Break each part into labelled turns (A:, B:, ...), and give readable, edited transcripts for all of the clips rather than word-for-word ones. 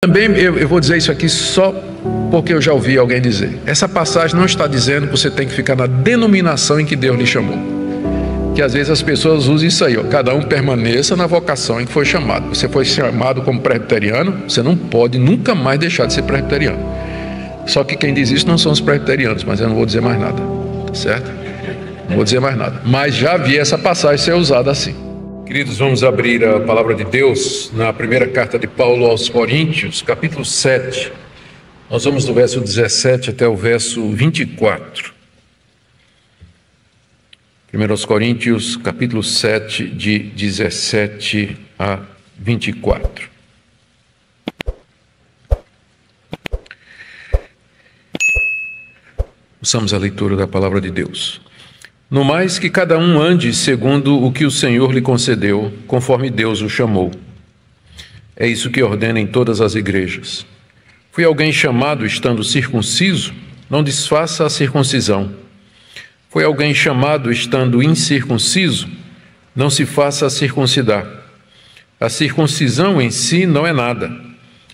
A: Também eu vou dizer isso aqui só porque eu já ouvi alguém dizer. Essa passagem não está dizendo que você tem que ficar na denominação em que Deus lhe chamou. Que às vezes as pessoas usam isso aí, ó, cada um permaneça na vocação em que foi chamado. Você foi chamado como presbiteriano, você não pode nunca mais deixar de ser presbiteriano. Só que quem diz isso não são os presbiterianos, mas eu não vou dizer mais nada, certo? Não vou dizer mais nada. Mas já vi essa passagem ser usada assim. Queridos, vamos abrir a palavra de Deus na primeira carta de Paulo aos Coríntios, capítulo 7. Nós vamos do verso 17 até o verso 24. 1 Coríntios, capítulo 7, de 17 a 24. Ouçamos a leitura da palavra de Deus. No mais, que cada um ande segundo o que o Senhor lhe concedeu, conforme Deus o chamou. É isso que ordena em todas as igrejas. Foi alguém chamado estando circunciso? Não desfaça a circuncisão. Foi alguém chamado estando incircunciso? Não se faça circuncidar. A circuncisão em si não é nada.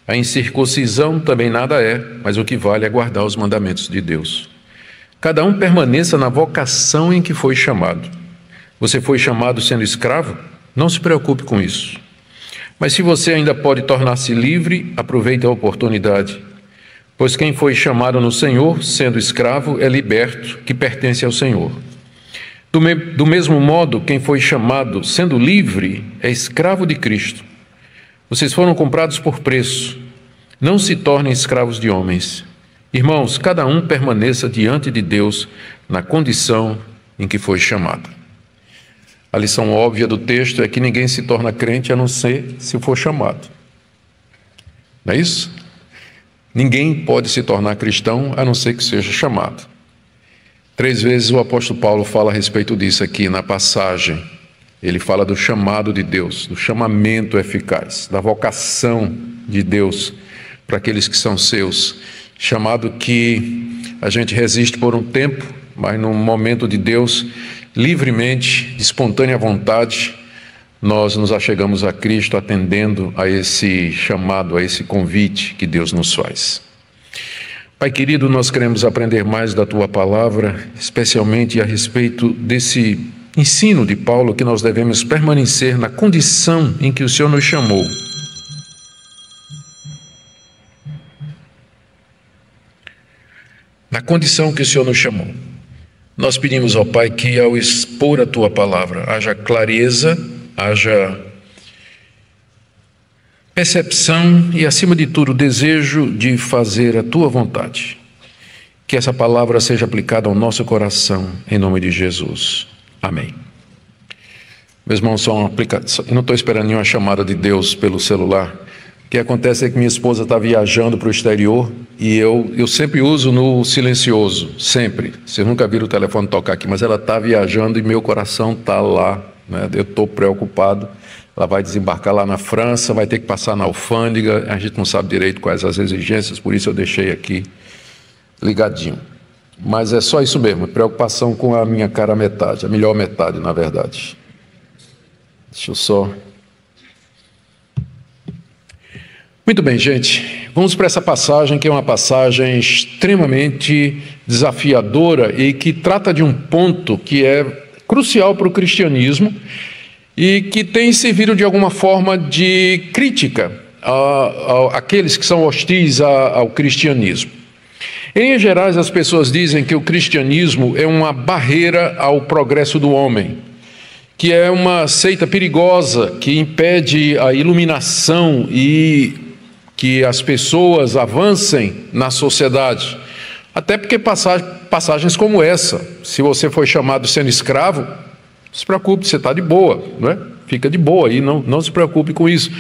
A: A incircuncisão também nada é, mas o que vale é guardar os mandamentos de Deus. Cada um permaneça na vocação em que foi chamado. Você foi chamado sendo escravo? Não se preocupe com isso. Mas se você ainda pode tornar-se livre, aproveite a oportunidade. Pois quem foi chamado no Senhor, sendo escravo, é liberto, que pertence ao Senhor. Do mesmo modo, quem foi chamado, sendo livre, é escravo de Cristo. Vocês foram comprados por preço. Não se tornem escravos de homens. Irmãos, cada um permaneça diante de Deus na condição em que foi chamado. A lição óbvia do texto é que ninguém se torna crente a não ser se for chamado. Não é isso? Ninguém pode se tornar cristão a não ser que seja chamado. 3 vezes o apóstolo Paulo fala a respeito disso aqui na passagem. Ele fala do chamado de Deus, do chamamento eficaz, da vocação de Deus para aqueles que são seus. Chamado que a gente resiste por um tempo, mas no momento de Deus, livremente, de espontânea vontade, nós nos achegamos a Cristo atendendo a esse chamado, a esse convite que Deus nos faz. Pai querido, nós queremos aprender mais da Tua Palavra, especialmente a respeito desse ensino de Paulo que nós devemos permanecer na condição em que o Senhor nos chamou. Na condição que o Senhor nos chamou. Nós pedimos ao Pai que ao expor a Tua Palavra, haja clareza, haja percepção e, acima de tudo, o desejo de fazer a Tua vontade. Que essa palavra seja aplicada ao nosso coração, em nome de Jesus. Amém. Meus irmãos, só uma aplicação. Eu não estou esperando nenhuma chamada de Deus pelo celular. O que acontece é que minha esposa está viajando para o exterior e eu sempre uso no silencioso, sempre. Vocês nunca viram o telefone tocar aqui, mas ela está viajando e meu coração está lá, né? Eu estou preocupado. Ela vai desembarcar lá na França, vai ter que passar na alfândega, a gente não sabe direito quais as exigências, por isso eu deixei aqui ligadinho. Mas é só isso mesmo, preocupação com a minha cara metade, a melhor metade, na verdade. Deixa eu só... Muito bem, gente, vamos para essa passagem que é uma passagem extremamente desafiadora e que trata de um ponto que é crucial para o cristianismo e que tem servido de alguma forma de crítica àqueles que são hostis ao cristianismo. Em linhas gerais, as pessoas dizem que o cristianismo é uma barreira ao progresso do homem, que é uma seita perigosa que impede a iluminação e que as pessoas avancem na sociedade. Até porque passagens como essa, se você foi chamado sendo escravo, não se preocupe, você está de boa, não é? Fica de boa aí, não se preocupe com isso.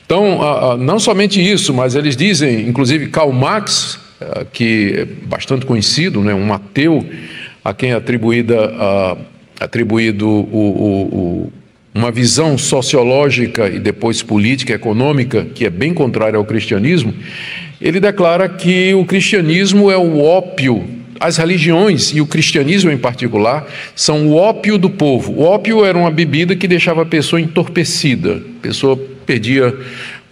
A: Então, não somente isso, mas eles dizem, inclusive Karl Marx, que é bastante conhecido, né, um ateu, a quem é atribuído uma visão sociológica e depois política e econômica que é bem contrária ao cristianismo, ele declara que o cristianismo é o ópio, as religiões e o cristianismo em particular são o ópio do povo. O ópio era uma bebida que deixava a pessoa entorpecida, a pessoa perdia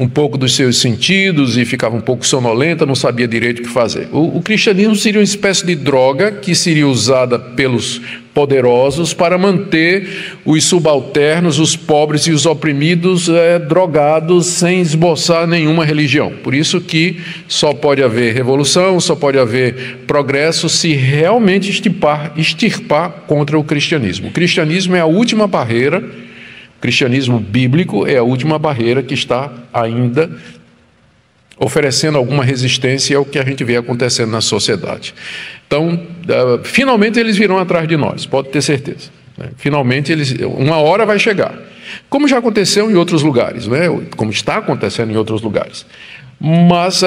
A: um pouco dos seus sentidos e ficava um pouco sonolenta, não sabia direito o que fazer. O cristianismo seria uma espécie de droga que seria usada pelos poderosos para manter os subalternos, os pobres e os oprimidos drogados sem esboçar nenhuma religião. Por isso que só pode haver revolução, só pode haver progresso se realmente extirpar contra o cristianismo. O cristianismo é a última barreira. O cristianismo bíblico é a última barreira que está ainda oferecendo alguma resistência ao que a gente vê acontecendo na sociedade. Então, finalmente eles virão atrás de nós, pode ter certeza. Finalmente, uma hora vai chegar. Como já aconteceu em outros lugares, né? Como está acontecendo em outros lugares. Mas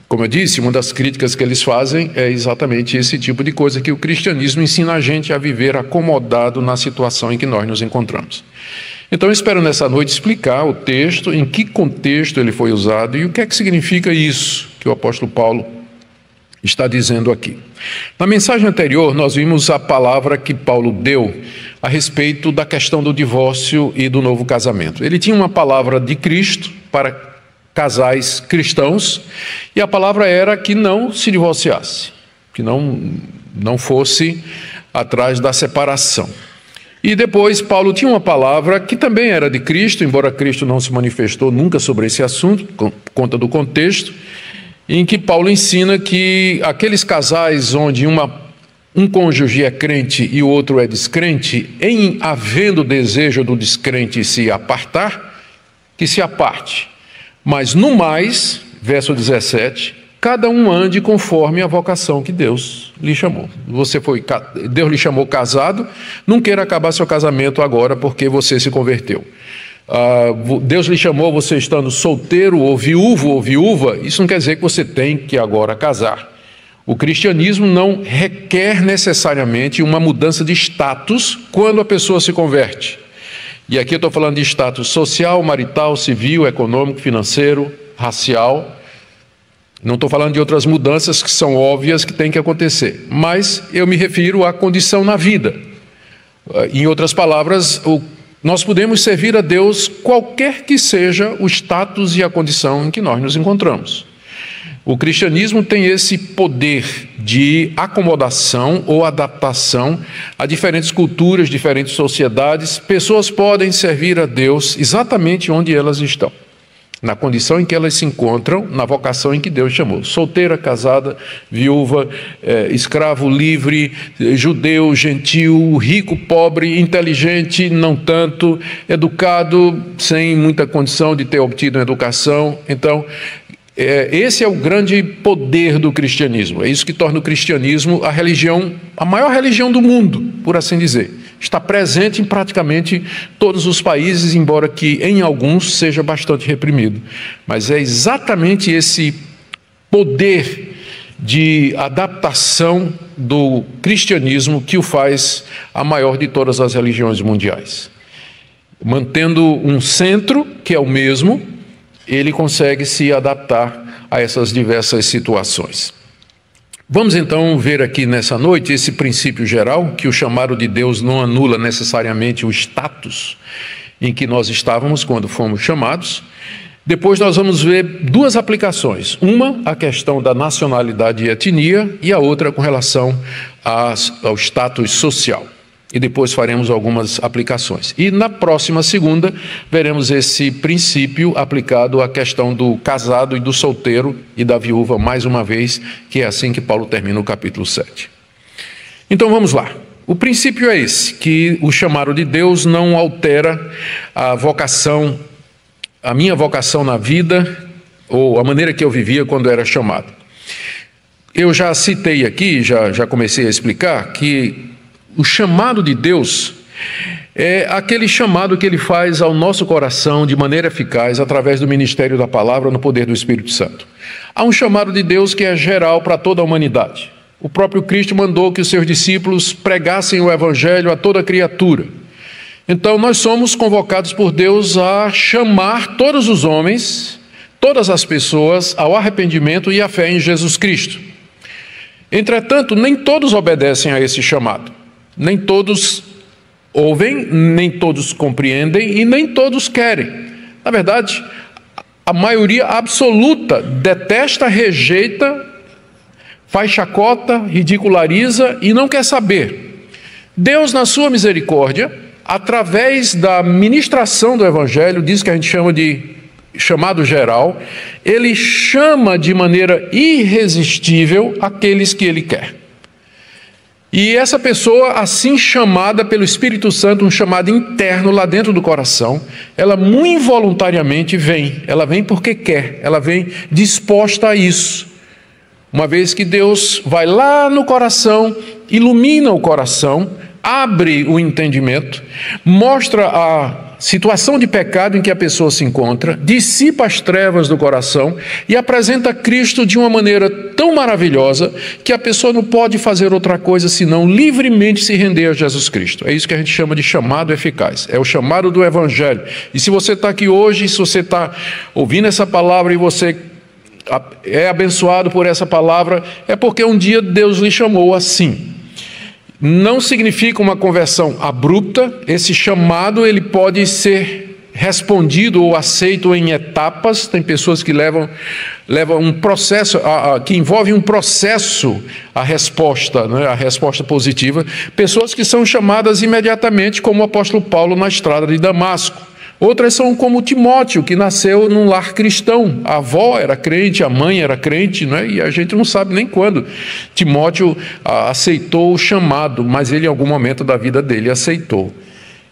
A: como eu disse, uma das críticas que eles fazem é exatamente esse tipo de coisa, que o cristianismo ensina a gente a viver acomodado na situação em que nós nos encontramos. Então, eu espero nessa noite explicar o texto, em que contexto ele foi usado e o que é que significa isso que o apóstolo Paulo está dizendo aqui. Na mensagem anterior, nós vimos a palavra que Paulo deu a respeito da questão do divórcio e do novo casamento. Ele tinha uma palavra de Cristo para casais cristãos, e a palavra era que não se divorciasse, que não fosse atrás da separação. E depois Paulo tinha uma palavra que também era de Cristo, embora Cristo não se manifestou nunca sobre esse assunto, por conta do contexto, em que Paulo ensina que aqueles casais onde um cônjuge é crente e o outro é descrente, em havendo desejo do descrente se apartar, que se aparte. Mas no mais, verso 17, cada um ande conforme a vocação que Deus lhe chamou. Deus lhe chamou casado, não queira acabar seu casamento agora porque você se converteu. Deus lhe chamou você estando solteiro ou viúvo ou viúva, isso não quer dizer que você tem que agora casar. O cristianismo não requer necessariamente uma mudança de status quando a pessoa se converte. E aqui eu estou falando de status social, marital, civil, econômico, financeiro, racial. Não estou falando de outras mudanças que são óbvias que têm que acontecer. Mas eu me refiro à condição na vida. Em outras palavras, nós podemos servir a Deus qualquer que seja o status e a condição em que nós nos encontramos. O cristianismo tem esse poder de acomodação ou adaptação a diferentes culturas, diferentes sociedades. Pessoas podem servir a Deus exatamente onde elas estão, na condição em que elas se encontram, na vocação em que Deus chamou. Solteira, casada, viúva, escravo, livre, judeu, gentil, rico, pobre, inteligente, não tanto, educado, sem muita condição de ter obtido uma educação. Então, esse é o grande poder do cristianismo. É isso que torna o cristianismo a maior religião do mundo, por assim dizer. Está presente em praticamente todos os países, embora que em alguns seja bastante reprimido. Mas é exatamente esse poder de adaptação do cristianismo que o faz a maior de todas as religiões mundiais. Mantendo um centro, que é o mesmo, ele consegue se adaptar a essas diversas situações. Vamos então ver aqui nessa noite esse princípio geral, que o chamado de Deus não anula necessariamente o status em que nós estávamos quando fomos chamados. Depois nós vamos ver duas aplicações, uma a questão da nacionalidade e etnia e a outra com relação ao status social. E depois faremos algumas aplicações. E na próxima segunda, veremos esse princípio aplicado à questão do casado e do solteiro e da viúva, mais uma vez, que é assim que Paulo termina o capítulo 7. Então vamos lá. O princípio é esse, que o chamado de Deus não altera a vocação, a minha vocação na vida, ou a maneira que eu vivia quando era chamado. Eu já citei aqui, já comecei a explicar, que o chamado de Deus é aquele chamado que Ele faz ao nosso coração de maneira eficaz através do ministério da palavra no poder do Espírito Santo. Há um chamado de Deus que é geral para toda a humanidade. O próprio Cristo mandou que os seus discípulos pregassem o Evangelho a toda criatura. Então nós somos convocados por Deus a chamar todos os homens, todas as pessoas ao arrependimento e à fé em Jesus Cristo. Entretanto, nem todos obedecem a esse chamado. Nem todos ouvem, nem todos compreendem e nem todos querem. Na verdade, a maioria absoluta detesta, rejeita, faz chacota, ridiculariza e não quer saber. Deus, na sua misericórdia, através da ministração do Evangelho, diz que a gente chama de chamado geral, Ele chama de maneira irresistível aqueles que Ele quer. E essa pessoa, assim chamada pelo Espírito Santo, um chamado interno lá dentro do coração, ela muito involuntariamente vem. Ela vem porque quer, ela vem disposta a isso. Uma vez que Deus vai lá no coração, ilumina o coração, abre o entendimento, mostra a situação de pecado em que a pessoa se encontra, dissipa as trevas do coração e apresenta Cristo de uma maneira tão maravilhosa que a pessoa não pode fazer outra coisa senão livremente se render a Jesus Cristo. É isso que a gente chama de chamado eficaz, é o chamado do Evangelho. E se você está aqui hoje, se você está ouvindo essa palavra e você é abençoado por essa palavra, é porque um dia Deus lhe chamou assim. Não significa uma conversão abrupta. Esse chamado ele pode ser respondido ou aceito em etapas. Tem pessoas que levam um processo, que envolve um processo a resposta, né, a resposta positiva. Pessoas que são chamadas imediatamente, como o apóstolo Paulo na estrada de Damasco. Outras são como Timóteo, que nasceu num lar cristão. A avó era crente, a mãe era crente, né? E a gente não sabe nem quando Timóteo aceitou o chamado, mas ele em algum momento da vida dele aceitou.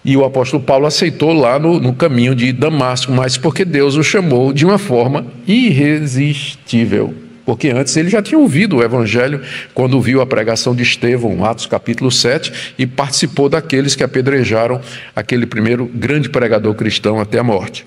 A: E o apóstolo Paulo aceitou lá no caminho de Damasco, mas porque Deus o chamou de uma forma irresistível. Porque antes ele já tinha ouvido o Evangelho quando viu a pregação de Estevão, Atos capítulo 7, e participou daqueles que apedrejaram aquele primeiro grande pregador cristão até a morte.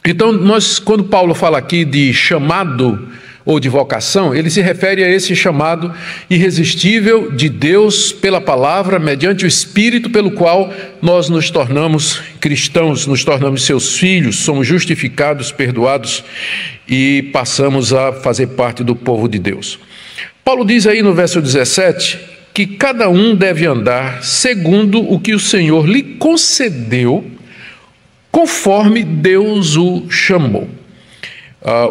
A: Então, quando Paulo fala aqui de chamado ou de vocação, ele se refere a esse chamado irresistível de Deus pela palavra, mediante o Espírito pelo qual nós nos tornamos cristãos, nos tornamos seus filhos, somos justificados, perdoados e passamos a fazer parte do povo de Deus. Paulo diz aí no verso 17 que cada um deve andar segundo o que o Senhor lhe concedeu, conforme Deus o chamou.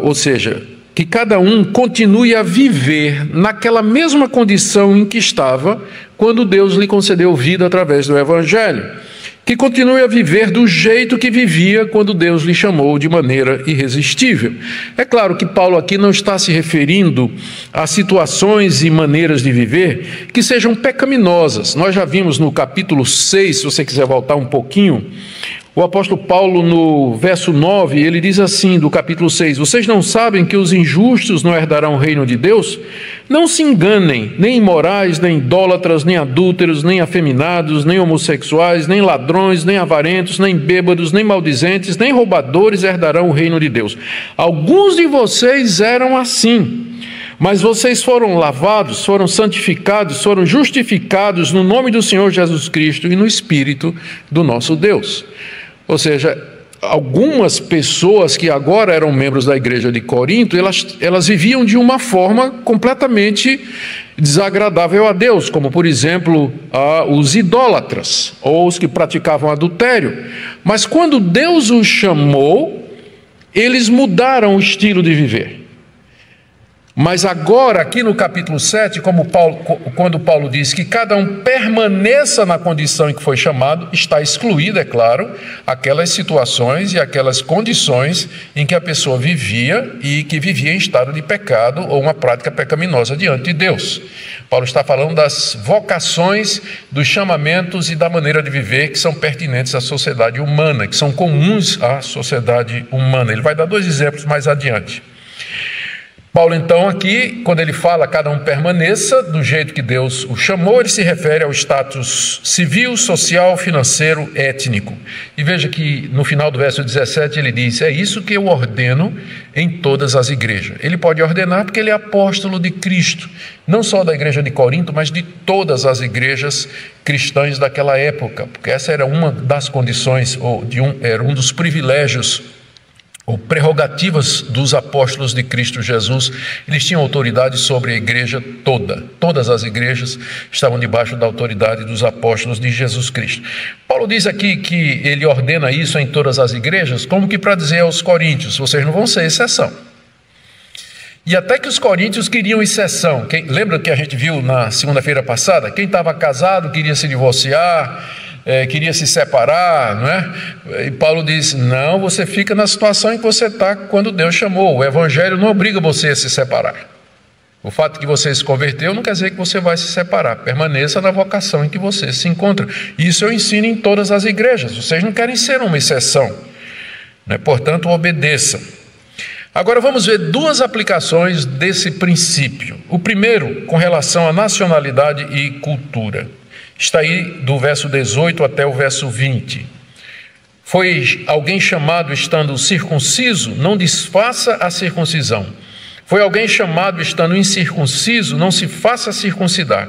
A: Ou seja, que cada um continue a viver naquela mesma condição em que estava quando Deus lhe concedeu vida através do Evangelho. Que continue a viver do jeito que vivia quando Deus lhe chamou de maneira irresistível. É claro que Paulo aqui não está se referindo a situações e maneiras de viver que sejam pecaminosas. Nós já vimos no capítulo 6, se você quiser voltar um pouquinho, o apóstolo Paulo, no verso 9, ele diz assim, do capítulo 6, vocês não sabem que os injustos não herdarão o reino de Deus? Não se enganem, nem imorais, nem idólatras, nem adúlteros, nem afeminados, nem homossexuais, nem ladrões, nem avarentos, nem bêbados, nem maldizentes, nem roubadores herdarão o reino de Deus. Alguns de vocês eram assim, mas vocês foram lavados, foram santificados, foram justificados no nome do Senhor Jesus Cristo e no Espírito do nosso Deus. Ou seja, algumas pessoas que agora eram membros da igreja de Corinto, elas viviam de uma forma completamente desagradável a Deus, como por exemplo os idólatras ou os que praticavam adultério. Mas quando Deus os chamou, eles mudaram o estilo de viver. Mas agora, aqui no capítulo 7, quando Paulo diz que cada um permaneça na condição em que foi chamado, está excluído, é claro, aquelas situações e aquelas condições em que a pessoa vivia e que vivia em estado de pecado ou uma prática pecaminosa diante de Deus. Paulo está falando das vocações, dos chamamentos e da maneira de viver que são pertinentes à sociedade humana, que são comuns à sociedade humana. Ele vai dar 2 exemplos mais adiante. Paulo, então, aqui, quando ele fala cada um permaneça do jeito que Deus o chamou, ele se refere ao status civil, social, financeiro, étnico. E veja que no final do verso 17 ele diz, é isso que eu ordeno em todas as igrejas. Ele pode ordenar porque ele é apóstolo de Cristo, não só da igreja de Corinto, mas de todas as igrejas cristãs daquela época, porque essa era uma das condições, era um dos privilégios ou prerrogativas dos apóstolos de Cristo Jesus. Eles tinham autoridade sobre a igreja toda. Todas as igrejas estavam debaixo da autoridade dos apóstolos de Jesus Cristo. Paulo diz aqui que ele ordena isso em todas as igrejas, como que para dizer aos coríntios, vocês não vão ser exceção. E até que os coríntios queriam exceção. Lembra que a gente viu na segunda-feira passada? Quem estava casado queria se divorciar, queria se separar, não é? E Paulo diz, não, você fica na situação em que você está quando Deus chamou. O evangelho não obriga você a se separar. O fato de que você se converteu não quer dizer que você vai se separar. Permaneça na vocação em que você se encontra. Isso eu ensino em todas as igrejas. Vocês não querem ser uma exceção, né? Portanto, obedeçam. Agora vamos ver duas aplicações desse princípio. O primeiro, com relação à nacionalidade e cultura. Está aí do verso 18 até o verso 20. Foi alguém chamado estando circunciso, não desfaça a circuncisão. Foi alguém chamado estando incircunciso, não se faça circuncidar.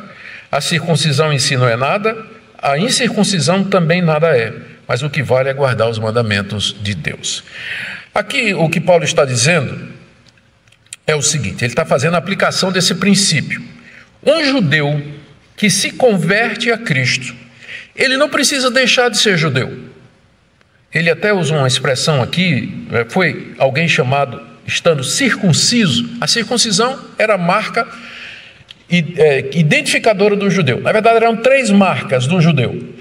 A: A circuncisão em si não é nada, a incircuncisão também nada é, mas o que vale é guardar os mandamentos de Deus. Aqui o que Paulo está dizendo é o seguinte, ele está fazendo a aplicação desse princípio. Um judeu que se converte a Cristo, ele não precisa deixar de ser judeu. Ele até usa uma expressão aqui, foi alguém chamado estando circunciso. A circuncisão era a marca identificadora do judeu. Na verdade, eram 3 marcas do judeu.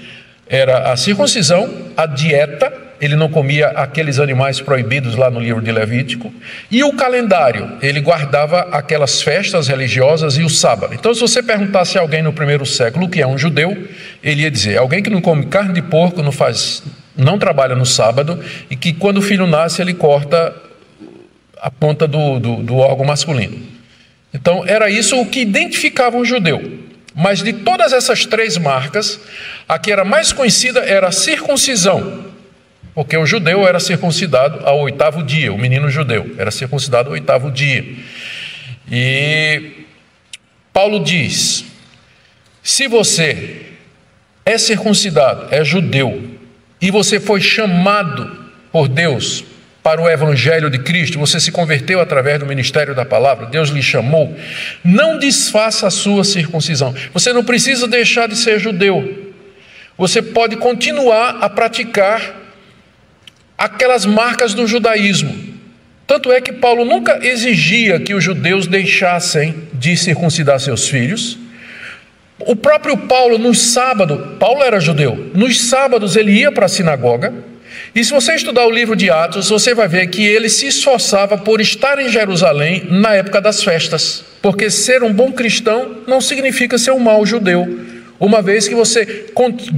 A: Era a circuncisão, a dieta, ele não comia aqueles animais proibidos lá no livro de Levítico, e o calendário, ele guardava aquelas festas religiosas e o sábado. Então, se você perguntasse a alguém no primeiro século o que é um judeu, ele ia dizer, alguém que não come carne de porco, não trabalha no sábado, e que quando o filho nasce, ele corta a ponta do órgão masculino. Então, era isso o que identificava um judeu. Mas de todas essas 3 marcas, a que era mais conhecida era a circuncisão, porque o judeu era circuncidado ao 8º dia, o menino judeu era circuncidado ao 8º dia. E Paulo diz, se você é circuncidado, é judeu, e você foi chamado por Deus para o evangelho de Cristo, você se converteu através do ministério da palavra, Deus lhe chamou, não desfaça a sua circuncisão. Você não precisa deixar de ser judeu. Você pode continuar a praticar aquelas marcas do judaísmo. Tanto é que Paulo nunca exigia que os judeus deixassem de circuncidar seus filhos. O próprio Paulo, no sábado, Paulo era judeu, nos sábados ele ia para a sinagoga, e se você estudar o livro de Atos, você vai ver que ele se esforçava por estar em Jerusalém na época das festas, porque ser um bom cristão não significa ser um mau judeu, uma vez que você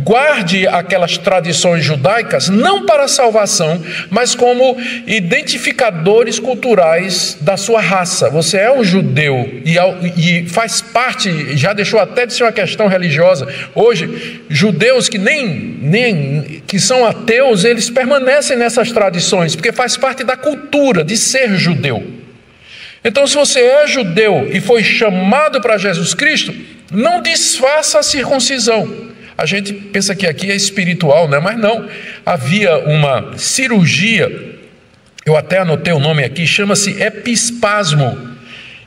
A: guarde aquelas tradições judaicas, não para a salvação, mas como identificadores culturais da sua raça. Você é um judeu e faz parte, já deixou até de ser uma questão religiosa. Hoje, judeus que nem que são ateus, eles permanecem nessas tradições, porque faz parte da cultura de ser judeu. Então, se você é judeu e foi chamado para Jesus Cristo, não desfaça a circuncisão. A gente pensa que aqui é espiritual, né? Mas não. Havia uma cirurgia, eu até anotei o nome aqui, chama-se epispasmo,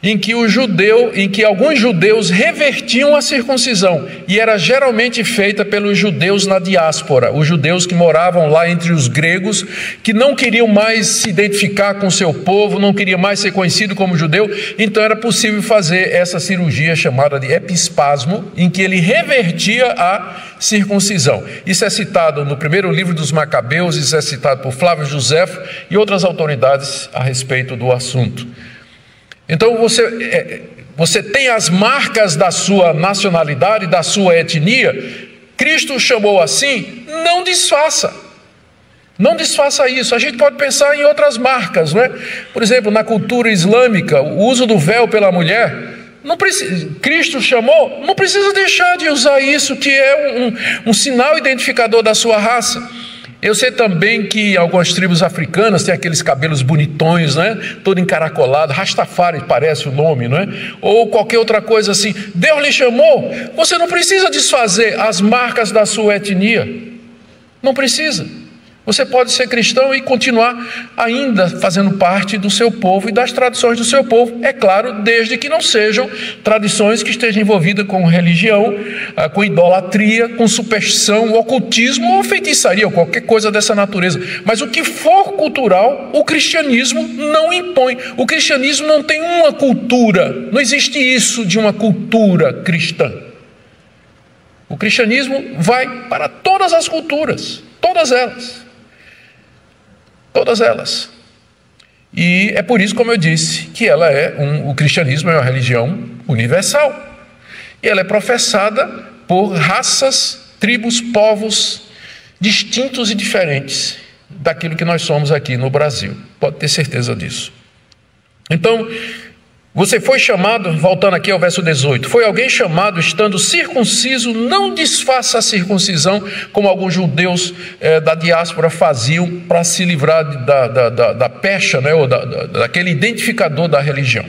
A: em que alguns judeus revertiam a circuncisão, e era geralmente feita pelos judeus na diáspora, os judeus que moravam lá entre os gregos, que não queriam mais se identificar com o seu povo, não queriam mais ser conhecido como judeu. Então era possível fazer essa cirurgia chamada de epispasmo, em que ele revertia a circuncisão. Isso é citado no primeiro livro dos Macabeus, isso é citado por Flávio Joséfo e outras autoridades a respeito do assunto. Então você tem as marcas da sua nacionalidade, da sua etnia. Cristo chamou assim, não desfaça. Não desfaça isso. A gente pode pensar em outras marcas, não é? Por exemplo, na cultura islâmica, o uso do véu pela mulher, Cristo chamou, não precisa deixar de usar isso, que é um sinal identificador da sua raça. Eu sei também que algumas tribos africanas têm aqueles cabelos bonitões, né? Todo encaracolado, Rastafari parece o nome, não é? Ou qualquer outra coisa assim. Deus lhe chamou, você não precisa desfazer as marcas da sua etnia. Não precisa. Você pode ser cristão e continuar ainda fazendo parte do seu povo e das tradições do seu povo. É claro, desde que não sejam tradições que estejam envolvidas com religião, com idolatria, com superstição, ocultismo ou feitiçaria, ou qualquer coisa dessa natureza. Mas o que for cultural, o cristianismo não impõe. O cristianismo não tem uma cultura. Não existe isso de uma cultura cristã. O cristianismo vai para todas as culturas, todas elas. Todas elas. E é por isso, como eu disse, que o cristianismo é uma religião universal. E ela é professada por raças, tribos, povos distintos e diferentes daquilo que nós somos aqui no Brasil. Pode ter certeza disso. Então, você foi chamado, voltando aqui ao verso 18, foi alguém chamado estando circunciso, não desfaça a circuncisão, como alguns judeus da diáspora faziam para se livrar da pecha, né, ou daquele identificador da religião,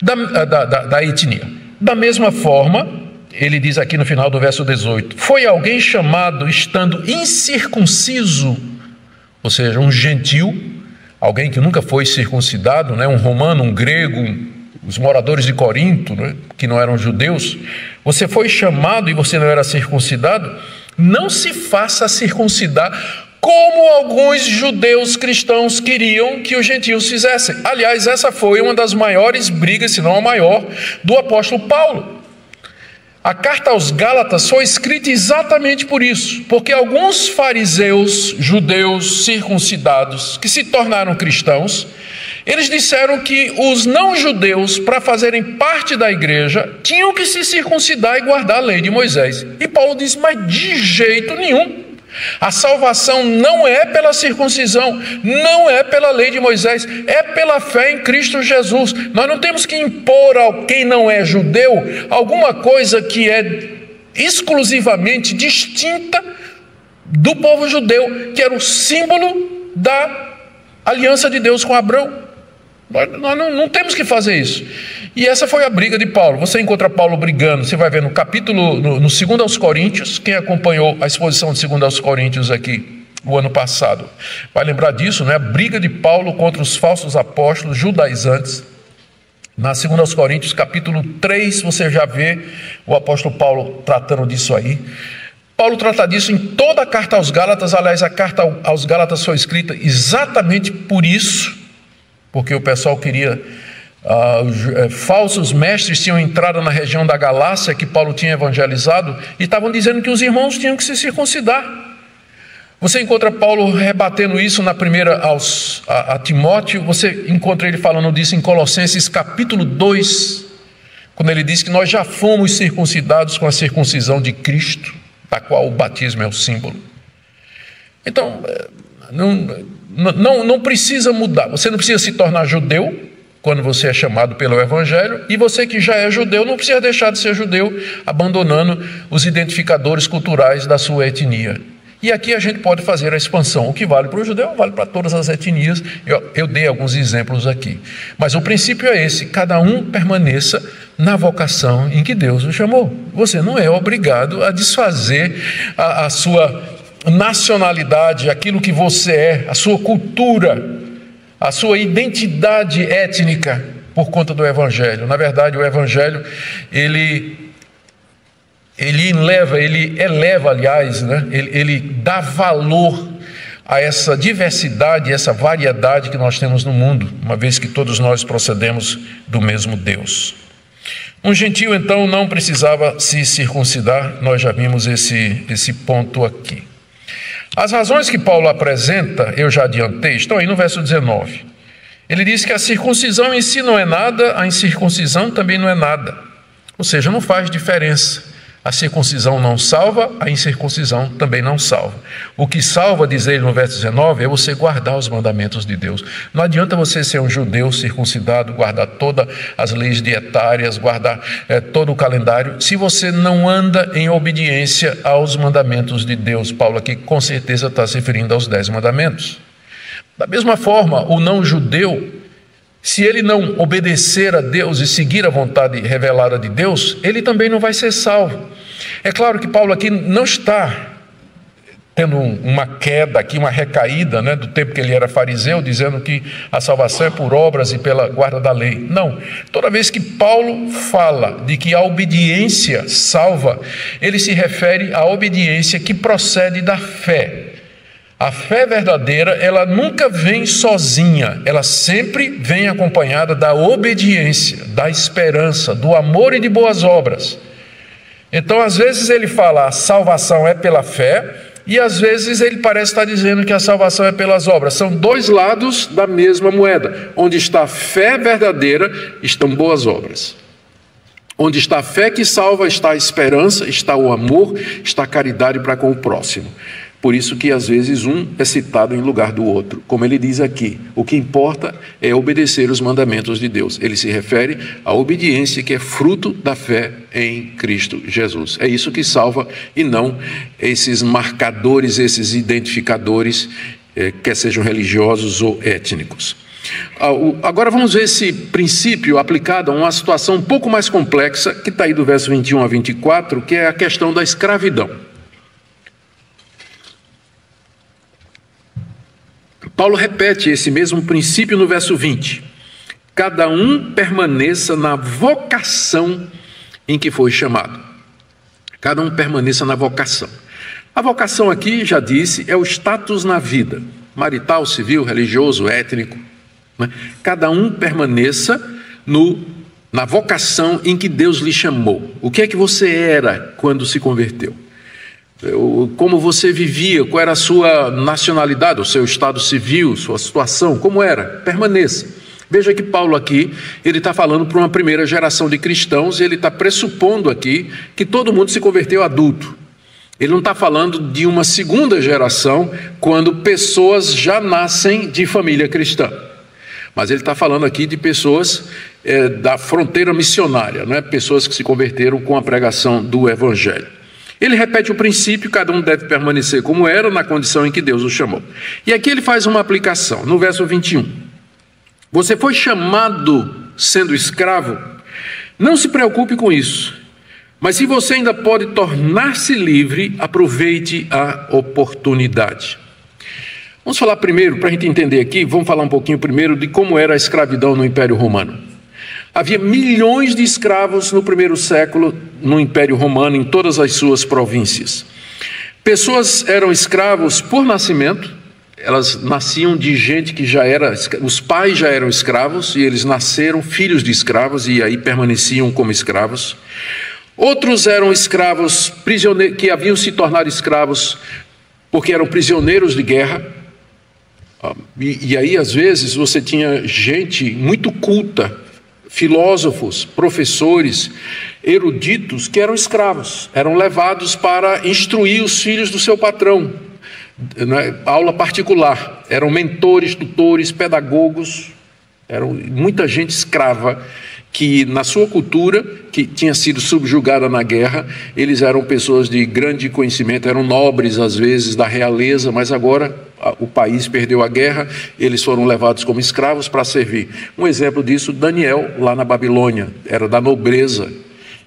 A: da etnia. Da mesma forma, ele diz aqui no final do verso 18, foi alguém chamado estando incircunciso, ou seja, um gentil, alguém que nunca foi circuncidado, né, um romano, um grego, os moradores de Corinto, né, que não eram judeus, você foi chamado e você não era circuncidado, não se faça circuncidar como alguns judeus cristãos queriam que os gentios fizessem. Aliás, essa foi uma das maiores brigas, se não a maior, do apóstolo Paulo. A carta aos Gálatas foi escrita exatamente por isso, porque alguns fariseus, judeus circuncidados, que se tornaram cristãos, eles disseram que os não-judeus, para fazerem parte da igreja, tinham que se circuncidar e guardar a lei de Moisés. E Paulo diz, mas de jeito nenhum. A salvação não é pela circuncisão, não é pela lei de Moisés, é pela fé em Cristo Jesus. Nós não temos que impor a quem não é judeu alguma coisa que é exclusivamente distinta do povo judeu, que era o símbolo da aliança de Deus com Abraão. Nós não temos que fazer isso. E essa foi a briga de Paulo. Você encontra Paulo brigando, você vai ver no capítulo, no 2 aos Coríntios, quem acompanhou a exposição de 2 aos Coríntios aqui o ano passado vai lembrar disso, né? A briga de Paulo contra os falsos apóstolos judaizantes. Na 2 aos Coríntios, capítulo 3, você já vê o apóstolo Paulo tratando disso aí. Paulo trata disso em toda a carta aos Gálatas. Aliás, a carta aos Gálatas foi escrita exatamente por isso, porque o pessoal queria, falsos mestres tinham entrado na região da Galácia, que Paulo tinha evangelizado, e estavam dizendo que os irmãos tinham que se circuncidar. Você encontra Paulo rebatendo isso na primeira a Timóteo, você encontra ele falando disso em Colossenses capítulo 2, quando ele diz que nós já fomos circuncidados com a circuncisão de Cristo, da qual o batismo é o símbolo. Então, não precisa mudar. Você não precisa se tornar judeu quando você é chamado pelo Evangelho, e você que já é judeu não precisa deixar de ser judeu, abandonando os identificadores culturais da sua etnia. E aqui a gente pode fazer a expansão. O que vale para o judeu vale para todas as etnias. Eu dei alguns exemplos aqui. Mas o princípio é esse: cada um permaneça na vocação em que Deus o chamou. Você não é obrigado a desfazer a sua nacionalidade, aquilo que você é, a sua cultura, a sua identidade étnica por conta do Evangelho. Na verdade, o Evangelho, ele eleva, aliás, né? Ele dá valor a essa diversidade, essa variedade que nós temos no mundo, uma vez que todos nós procedemos do mesmo Deus. Um gentio, então, não precisava se circuncidar. Nós já vimos esse ponto aqui. As razões que Paulo apresenta, eu já adiantei, estão aí no verso 19. Ele diz que a circuncisão em si não é nada, a incircuncisão também não é nada. Ou seja, não faz diferença. A circuncisão não salva, a incircuncisão também não salva. O que salva, diz ele no verso 19, é você guardar os mandamentos de Deus. Não adianta você ser um judeu circuncidado, guardar todas as leis dietárias, guardar todo o calendário, se você não anda em obediência aos mandamentos de Deus. Paulo aqui com certeza está se referindo aos 10 mandamentos. Da mesma forma, o não-judeu, se ele não obedecer a Deus e seguir a vontade revelada de Deus, ele também não vai ser salvo. É claro que Paulo aqui não está tendo uma queda aqui, uma recaída, né, do tempo que ele era fariseu, dizendo que a salvação é por obras e pela guarda da lei. Não. Toda vez que Paulo fala de que a obediência salva, ele se refere à obediência que procede da fé. A fé verdadeira, ela nunca vem sozinha, ela sempre vem acompanhada da obediência, da esperança, do amor e de boas obras. Então, às vezes ele fala a salvação é pela fé, e às vezes ele parece estar dizendo que a salvação é pelas obras. São dois lados da mesma moeda. Onde está a fé verdadeira, estão boas obras. Onde está a fé que salva, está a esperança, está o amor, está a caridade para com o próximo. Por isso que às vezes um é citado em lugar do outro. Como ele diz aqui, o que importa é obedecer os mandamentos de Deus. Ele se refere à obediência que é fruto da fé em Cristo Jesus. É isso que salva e não esses marcadores, esses identificadores, quer sejam religiosos ou étnicos. Agora vamos ver esse princípio aplicado a uma situação um pouco mais complexa, que está aí do verso 21 a 24, que é a questão da escravidão. Paulo repete esse mesmo princípio no verso 20. Cada um permaneça na vocação em que foi chamado. Cada um permaneça na vocação. A vocação aqui, já disse, é o status na vida. Marital, civil, religioso, étnico. Né? Cada um permaneça na vocação em que Deus lhe chamou. O que é que você era quando se converteu? Como você vivia, qual era a sua nacionalidade, o seu estado civil, sua situação, como era? Permaneça. Veja que Paulo aqui, ele está falando para uma primeira geração de cristãos, e ele está pressupondo aqui que todo mundo se converteu adulto. Ele não está falando de uma segunda geração, quando pessoas já nascem de família cristã. Mas ele está falando aqui de pessoas da fronteira missionária, né? Pessoas que se converteram com a pregação do Evangelho. Ele repete o princípio, cada um deve permanecer como era, na condição em que Deus o chamou. E aqui ele faz uma aplicação, no verso 21. Você foi chamado sendo escravo? Não se preocupe com isso. Mas se você ainda pode tornar-se livre, aproveite a oportunidade. Vamos falar primeiro, para a gente entender aqui, vamos falar um pouquinho primeiro de como era a escravidão no Império Romano. Havia milhões de escravos no primeiro século no Império Romano, em todas as suas províncias. Pessoas eram escravos por nascimento, elas nasciam de gente que já era, os pais já eram escravos, e eles nasceram filhos de escravos, e aí permaneciam como escravos. Outros eram escravos prisioneiros, que haviam se tornado escravos porque eram prisioneiros de guerra. E aí, às vezes, você tinha gente muito culta, filósofos, professores, eruditos, que eram escravos, eram levados para instruir os filhos do seu patrão, né? Aula particular, eram mentores, tutores, pedagogos, eram muita gente escrava, que na sua cultura, que tinha sido subjugada na guerra, eles eram pessoas de grande conhecimento, eram nobres às vezes da realeza, mas agora o país perdeu a guerra, eles foram levados como escravos para servir. Um exemplo disso, Daniel, lá na Babilônia, era da nobreza,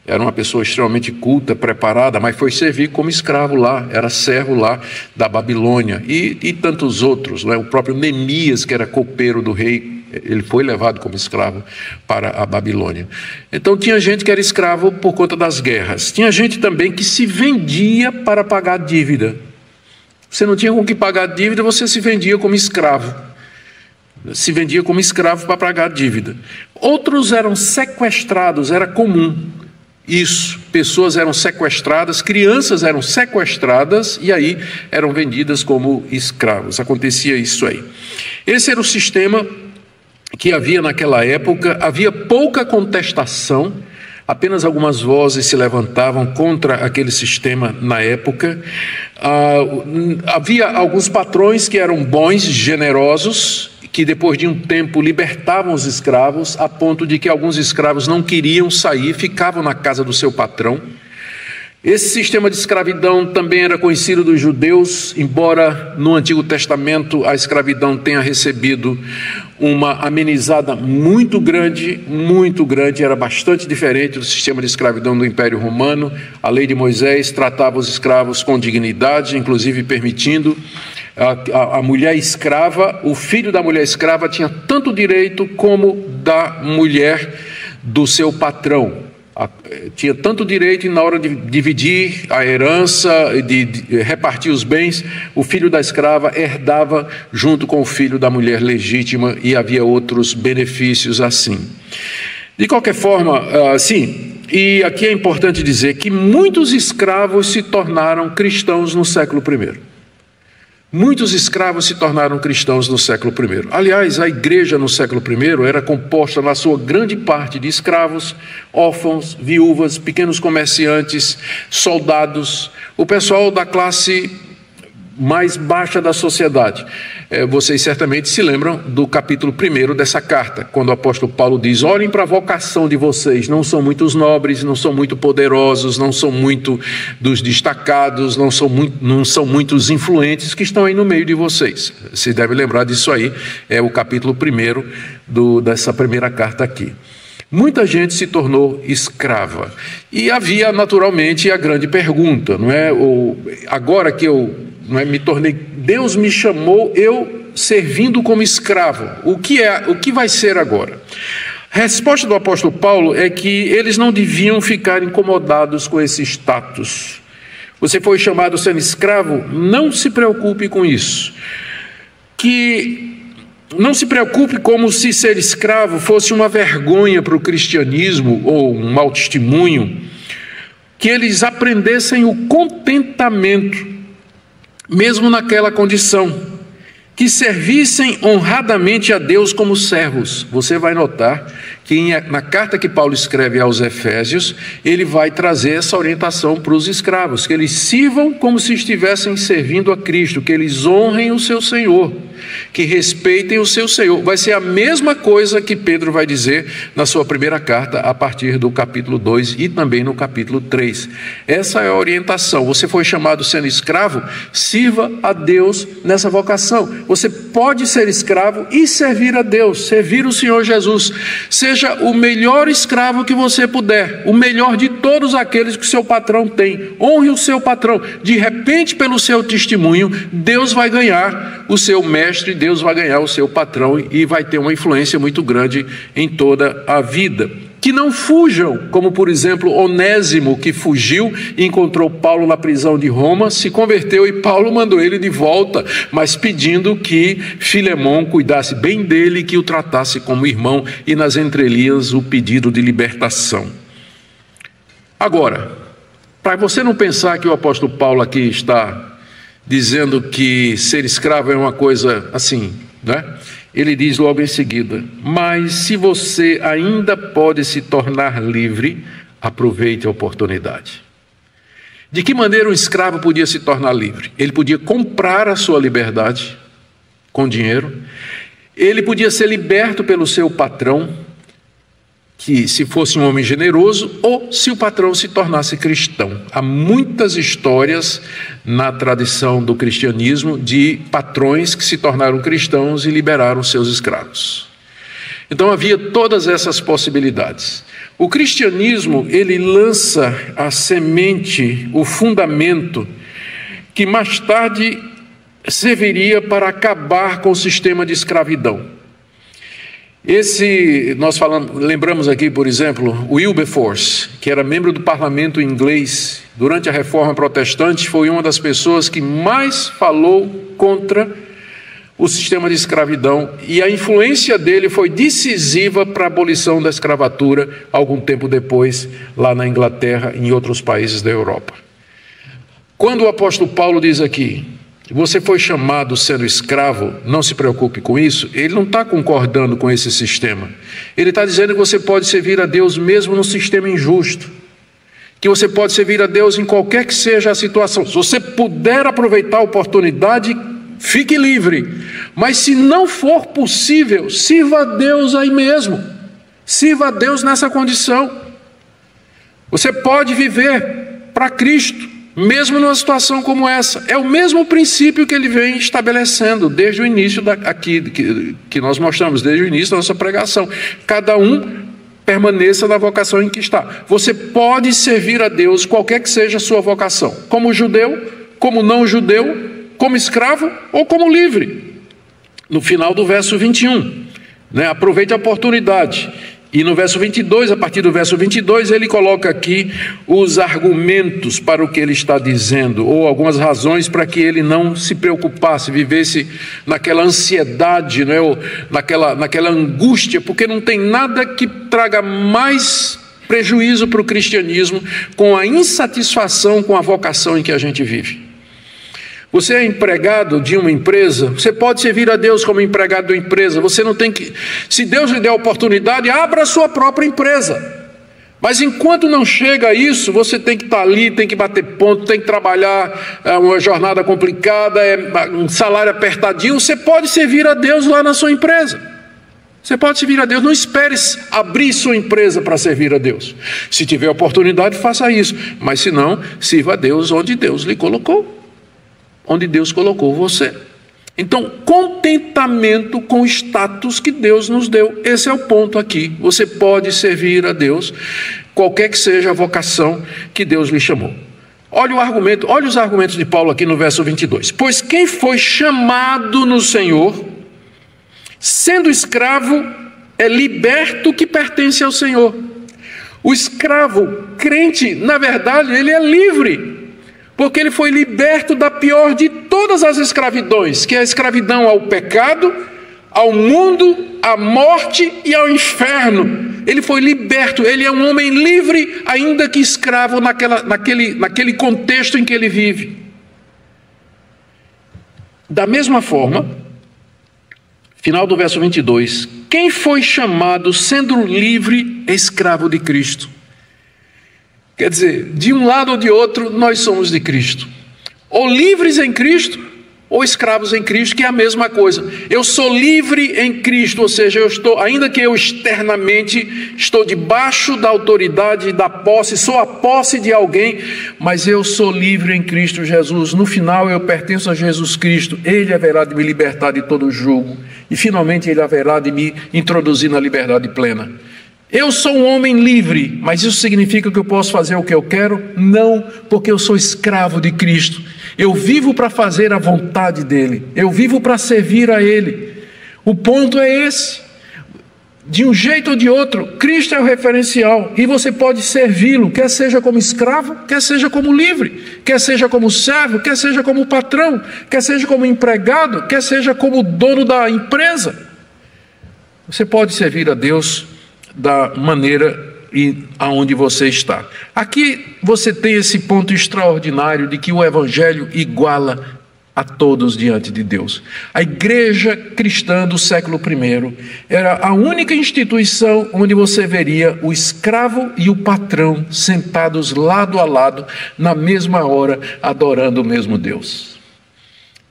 A: era uma pessoa extremamente culta, preparada, mas foi servir como escravo lá, era servo lá da Babilônia, e tantos outros, né? O próprio Neemias, que era copeiro do rei, ele foi levado como escravo para a Babilônia. Então tinha gente que era escravo por conta das guerras, tinha gente também que se vendia para pagar dívida. Você não tinha com que pagar dívida, você se vendia como escravo. Se vendia como escravo para pagar dívida. Outros eram sequestrados, era comum isso. Pessoas eram sequestradas, crianças eram sequestradas e aí eram vendidas como escravos. Acontecia isso aí. Esse era o sistema que havia naquela época. Havia pouca contestação, apenas algumas vozes se levantavam contra aquele sistema na época. Havia alguns patrões que eram bons, generosos, que depois de um tempo libertavam os escravos, a ponto de que alguns escravos não queriam sair, ficavam na casa do seu patrão. Esse sistema de escravidão também era conhecido dos judeus, embora no Antigo Testamento a escravidão tenha recebido uma amenizada muito grande, era bastante diferente do sistema de escravidão do Império Romano. A lei de Moisés tratava os escravos com dignidade, inclusive permitindo a mulher escrava, o filho da mulher escrava tinha tanto direito como da mulher do seu patrão. Tinha tanto direito, e na hora de dividir a herança, de repartir os bens, o filho da escrava herdava junto com o filho da mulher legítima, e havia outros benefícios assim. De qualquer forma, sim, e aqui é importante dizer que muitos escravos se tornaram cristãos no século I. Muitos escravos se tornaram cristãos no século I. Aliás, a igreja no século I era composta, na sua grande parte, de escravos, órfãos, viúvas, pequenos comerciantes, soldados, o pessoal da classe mais baixa da sociedade. Vocês certamente se lembram do capítulo 1 dessa carta, quando o apóstolo Paulo diz: olhem para a vocação de vocês, não são muitos nobres, não são muito poderosos, não são muito dos destacados, não são muitos influentes que estão aí no meio de vocês. Você deve lembrar disso aí, é o capítulo 1 dessa primeira carta aqui. Muita gente se tornou escrava, e havia naturalmente a grande pergunta, não é? Agora que eu me tornei, Deus me chamou, eu servindo como escravo, o que vai ser agora? A resposta do apóstolo Paulo é que eles não deviam ficar incomodados com esse status. Você foi chamado sendo escravo? Não se preocupe com isso. Não se preocupe como se ser escravo fosse uma vergonha para o cristianismo ou um mau testemunho. Que eles aprendessem o contentamento, mesmo naquela condição, que servissem honradamente a Deus como servos. Você vai notar que na carta que Paulo escreve aos Efésios, ele vai trazer essa orientação para os escravos, que eles sirvam como se estivessem servindo a Cristo, que eles honrem o seu Senhor, que respeitem o seu Senhor. Vai ser a mesma coisa que Pedro vai dizer na sua primeira carta, a partir do capítulo 2 e também no capítulo 3. Essa é a orientação. Você foi chamado sendo escravo, sirva a Deus nessa vocação. Você pode ser escravo e servir a Deus, servir o Senhor Jesus. Seja o melhor escravo que você puder, o melhor de todos aqueles que o seu patrão tem. Honre o seu patrão. De repente, pelo seu testemunho, Deus vai ganhar o seu mestre, Deus vai ganhar o seu patrão e vai ter uma influência muito grande em toda a vida. Que não fujam, como por exemplo Onésimo, que fugiu e encontrou Paulo na prisão de Roma, se converteu e Paulo mandou ele de volta, mas pedindo que Filemão cuidasse bem dele, que o tratasse como irmão, e nas entrelinhas o pedido de libertação. Agora, para você não pensar que o apóstolo Paulo aqui está dizendo que ser escravo é uma coisa assim, né? Ele diz logo em seguida: mas se você ainda pode se tornar livre, aproveite a oportunidade. De que maneira um escravo podia se tornar livre? Ele podia comprar a sua liberdade com dinheiro, ele podia ser liberto pelo seu patrão, que se fosse um homem generoso, ou se o patrão se tornasse cristão. Há muitas histórias na tradição do cristianismo de patrões que se tornaram cristãos e liberaram seus escravos. Então havia todas essas possibilidades. O cristianismo, ele lança a semente, o fundamento, que mais tarde serviria para acabar com o sistema de escravidão. Lembramos aqui, por exemplo, Wilberforce, que era membro do parlamento inglês durante a Reforma Protestante, foi uma das pessoas que mais falou contra o sistema de escravidão, e a influência dele foi decisiva para a abolição da escravatura algum tempo depois, lá na Inglaterra e em outros países da Europa. Quando o apóstolo Paulo diz aqui: você foi chamado sendo escravo, não se preocupe com isso, ele não está concordando com esse sistema. Ele está dizendo que você pode servir a Deus mesmo num sistema injusto, que você pode servir a Deus em qualquer que seja a situação. Se você puder aproveitar a oportunidade, fique livre. Mas se não for possível, sirva a Deus aí mesmo. Sirva a Deus nessa condição. Você pode viver para Cristo, mesmo numa situação como essa. É o mesmo princípio que ele vem estabelecendo desde o início que nós mostramos, desde o início da nossa pregação. Cada um permaneça na vocação em que está. Você pode servir a Deus, qualquer que seja a sua vocação, como judeu, como não judeu, como escravo ou como livre. No final do verso 21, aproveite a oportunidade. E no verso 22, a partir do verso 22, ele coloca aqui os argumentos para o que ele está dizendo, ou algumas razões para que ele não se preocupasse, vivesse naquela ansiedade, ou naquela angústia, porque não tem nada que traga mais prejuízo para o cristianismo com a insatisfação com a vocação em que a gente vive. Você é empregado de uma empresa, você pode servir a Deus como empregado da empresa, você não tem que... Se Deus lhe der a oportunidade, abra a sua própria empresa. Mas enquanto não chega a isso, você tem que estar ali, tem que bater ponto, tem que trabalhar uma jornada complicada, um salário apertadinho. Você pode servir a Deus lá na sua empresa. Você pode servir a Deus, não espere abrir sua empresa para servir a Deus. Se tiver oportunidade, faça isso. Mas se não, sirva a Deus onde Deus lhe colocou. Onde Deus colocou você. Então, contentamento com o status que Deus nos deu. Esse é o ponto aqui. Você pode servir a Deus, qualquer que seja a vocação que Deus lhe chamou. Olha os argumentos de Paulo aqui no verso 22. Pois quem foi chamado no Senhor, sendo escravo, é liberto que pertence ao Senhor. O escravo crente, na verdade, ele é livre. Porque ele foi liberto da pior de todas as escravidões, que é a escravidão ao pecado, ao mundo, à morte e ao inferno. Ele foi liberto, ele é um homem livre, ainda que escravo naquele contexto em que ele vive. Da mesma forma, final do verso 22, quem foi chamado sendo livre é escravo de Cristo. Quer dizer, de um lado ou de outro, nós somos de Cristo. Ou livres em Cristo, ou escravos em Cristo, que é a mesma coisa. Eu sou livre em Cristo, ou seja, ainda que eu externamente estou debaixo da autoridade, da posse, sou a posse de alguém, mas eu sou livre em Cristo Jesus. No final eu pertenço a Jesus Cristo. Ele haverá de me libertar de todo jugo. E finalmente Ele haverá de me introduzir na liberdade plena. Eu sou um homem livre, mas isso significa que eu posso fazer o que eu quero? Não, porque eu sou escravo de Cristo. Eu vivo para fazer a vontade dEle. Eu vivo para servir a Ele. O ponto é esse. De um jeito ou de outro, Cristo é o referencial. E você pode servi-lo, quer seja como escravo, quer seja como livre, quer seja como servo, quer seja como patrão, quer seja como empregado, quer seja como dono da empresa. Você pode servir a Deus da maneira aonde você está. Aqui você tem esse ponto extraordinário de que o Evangelho iguala a todos diante de Deus. A igreja cristã do século I era a única instituição onde você veria o escravo e o patrão sentados lado a lado, na mesma hora, adorando o mesmo Deus.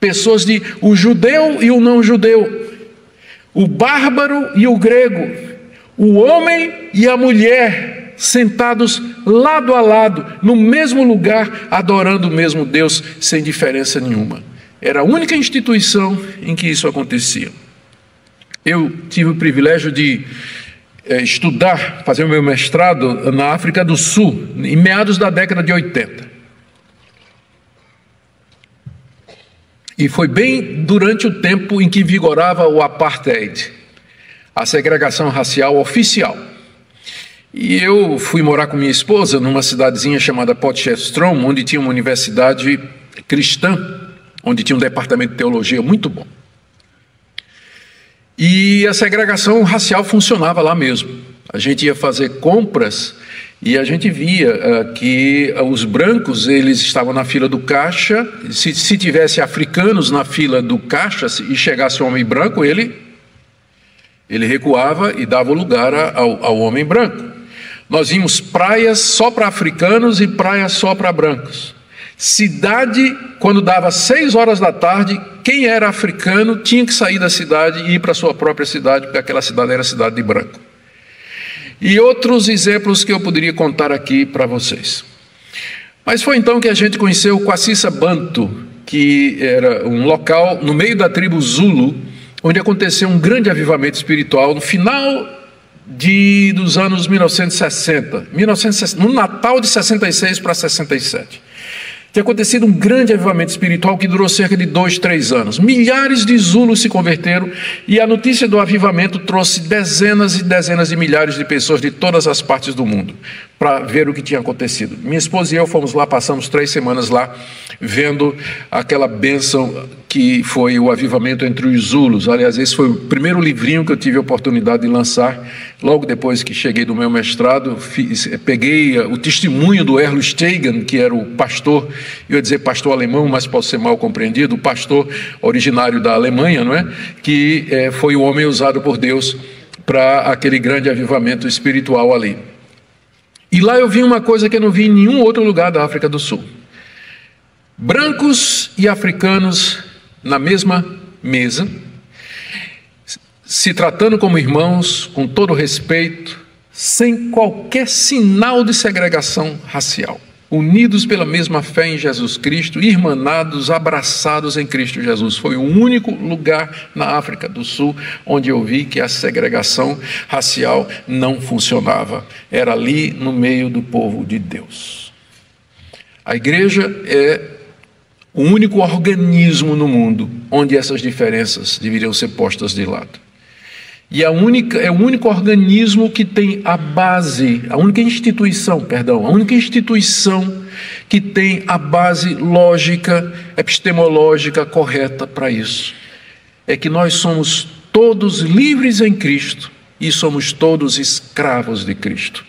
A: Pessoas o judeu e o não judeu, o bárbaro e o grego, o homem e a mulher sentados lado a lado, no mesmo lugar, adorando o mesmo Deus, sem diferença nenhuma. Era a única instituição em que isso acontecia. Eu tive o privilégio de estudar, fazer o meu mestrado na África do Sul, em meados da década de 80. E foi bem durante o tempo em que vigorava o apartheid, a segregação racial oficial. E eu fui morar com minha esposa numa cidadezinha chamada Potchefstroom, onde tinha uma universidade cristã, onde tinha um departamento de teologia muito bom. E a segregação racial funcionava lá mesmo. A gente ia fazer compras e a gente via que os brancos, eles estavam na fila do caixa. Se tivesse africanos na fila do caixa e chegasse um homem branco, ele recuava e dava lugar ao homem branco. Nós vimos praias só para africanos e praias só para brancos. Cidade, quando dava 6 horas da tarde, quem era africano tinha que sair da cidade e ir para a sua própria cidade, porque aquela cidade era cidade de branco. E outros exemplos que eu poderia contar aqui para vocês. Mas foi então que a gente conheceu Quassisa Bantu, que era um local no meio da tribo Zulu, onde aconteceu um grande avivamento espiritual no final dos anos 1960, no Natal de 66 para 67. Tinha acontecido um grande avivamento espiritual que durou cerca de 2, 3 anos. Milhares de Zulus se converteram e a notícia do avivamento trouxe dezenas e dezenas de milhares de pessoas de todas as partes do mundo para ver o que tinha acontecido. Minha esposa e eu fomos lá, passamos 3 semanas lá, vendo aquela bênção que foi o avivamento entre os Zulus. Aliás, esse foi o primeiro livrinho que eu tive a oportunidade de lançar. Logo depois que cheguei do meu mestrado, peguei o testemunho do Erlo Steigen, que era o pastor, eu ia dizer pastor alemão, mas pode ser mal compreendido, o pastor originário da Alemanha, não é? Que foi o homem usado por Deus para aquele grande avivamento espiritual ali. E lá eu vi uma coisa que eu não vi em nenhum outro lugar da África do Sul. Brancos e africanos na mesma mesa, se tratando como irmãos, com todo respeito, sem qualquer sinal de segregação racial, unidos pela mesma fé em Jesus Cristo, irmanados, abraçados em Cristo Jesus. Foi o único lugar na África do Sul onde eu vi que a segregação racial não funcionava. Era ali no meio do povo de Deus. A igreja é o único organismo no mundo onde essas diferenças deveriam ser postas de lado. E é o único organismo que tem a base, a única instituição que tem a base lógica, epistemológica correta para isso. É que nós somos todos livres em Cristo e somos todos escravos de Cristo.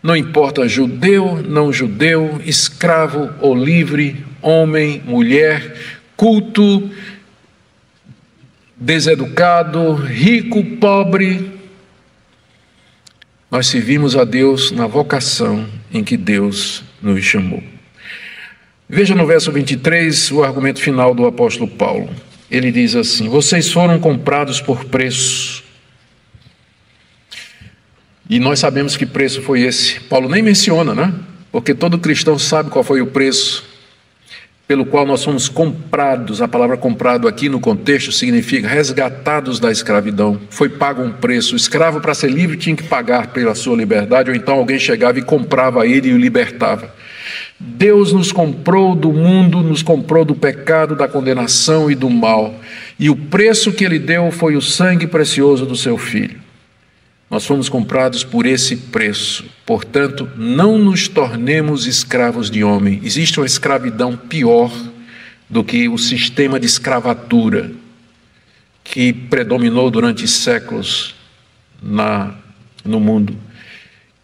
A: Não importa judeu, não judeu, escravo ou livre, homem, mulher, culto, deseducado, rico, pobre, nós servimos a Deus na vocação em que Deus nos chamou. Veja no verso 23 o argumento final do apóstolo Paulo. Ele diz assim: vocês foram comprados por preço. E nós sabemos que preço foi esse. Paulo nem menciona, né? Porque todo cristão sabe qual foi o preço pelo qual nós fomos comprados. A palavra comprado aqui no contexto significa resgatados da escravidão. Foi pago um preço. O escravo, para ser livre, tinha que pagar pela sua liberdade, ou então alguém chegava e comprava ele e o libertava. Deus nos comprou do mundo, nos comprou do pecado, da condenação e do mal. E o preço que Ele deu foi o sangue precioso do Seu Filho. Nós fomos comprados por esse preço. Portanto, não nos tornemos escravos de homem. Existe uma escravidão pior do que o sistema de escravatura que predominou durante séculos no mundo,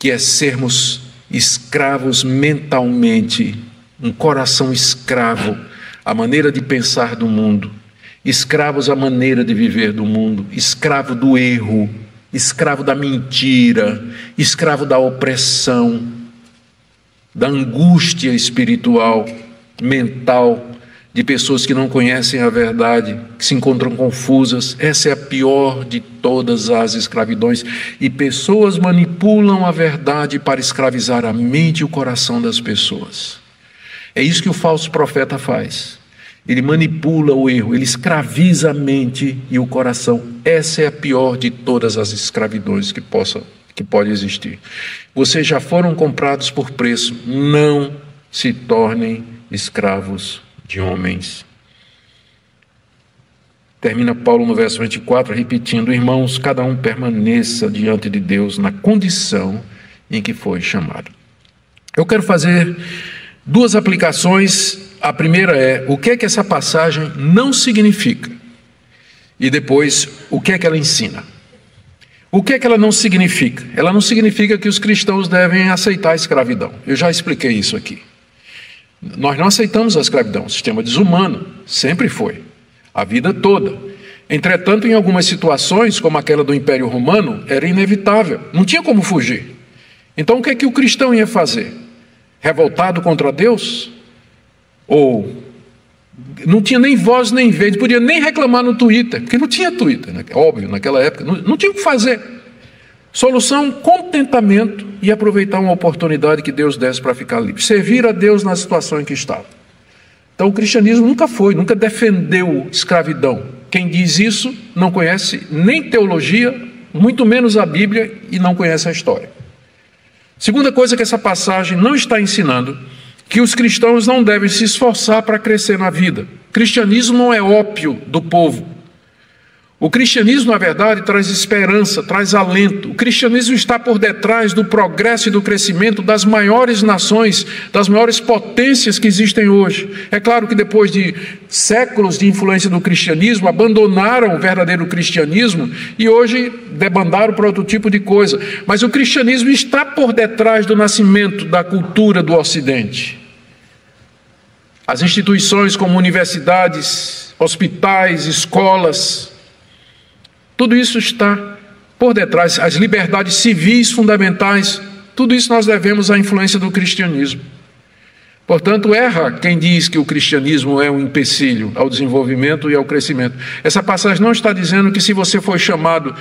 A: que é sermos escravos mentalmente, um coração escravo à maneira de pensar do mundo, escravos à maneira de viver do mundo, escravo do erro, escravo da mentira, escravo da opressão, da angústia espiritual, mental, de pessoas que não conhecem a verdade, que se encontram confusas. Essa é a pior de todas as escravidões. E pessoas manipulam a verdade para escravizar a mente e o coração das pessoas. É isso que o falso profeta faz. Ele manipula o erro, ele escraviza a mente e o coração. Essa é a pior de todas as escravidões que pode existir. Vocês já foram comprados por preço, não se tornem escravos de homens. Termina Paulo no verso 24, repetindo: irmãos, cada um permaneça diante de Deus na condição em que foi chamado. Eu quero fazer 2 aplicações. A primeira é o que é que essa passagem não significa, e depois o que é que ela ensina. O que é que ela não significa? Ela não significa que os cristãos devem aceitar a escravidão. Eu já expliquei isso aqui. Nós não aceitamos a escravidão, o sistema desumano, sempre foi, a vida toda. Entretanto, em algumas situações, como aquela do Império Romano, era inevitável, não tinha como fugir. Então o que é que o cristão ia fazer? Revoltado contra Deus? Ou não tinha nem voz nem vez, não podia nem reclamar no Twitter, porque não tinha Twitter, né? Óbvio, naquela época, não tinha o que fazer.
B: Solução, contentamento e aproveitar uma oportunidade que Deus desse para ficar livre. Servir a Deus na situação em que estava. Então o cristianismo nunca defendeu escravidão. Quem diz isso não conhece nem teologia, muito menos a Bíblia, e não conhece a história. Segunda coisa que essa passagem não está ensinando, que os cristãos não devem se esforçar para crescer na vida. O cristianismo não é ópio do povo. O cristianismo, na verdade, traz esperança, traz alento. O cristianismo está por detrás do progresso e do crescimento das maiores nações, das maiores potências que existem hoje. É claro que depois de séculos de influência do cristianismo, abandonaram o verdadeiro cristianismo e hoje debandaram para outro tipo de coisa. Mas o cristianismo está por detrás do nascimento da cultura do Ocidente. As instituições como universidades, hospitais, escolas, tudo isso está por detrás, as liberdades civis fundamentais, tudo isso nós devemos à influência do cristianismo. Portanto, erra quem diz que o cristianismo é um empecilho ao desenvolvimento e ao crescimento. Essa passagem não está dizendo que se você foi chamado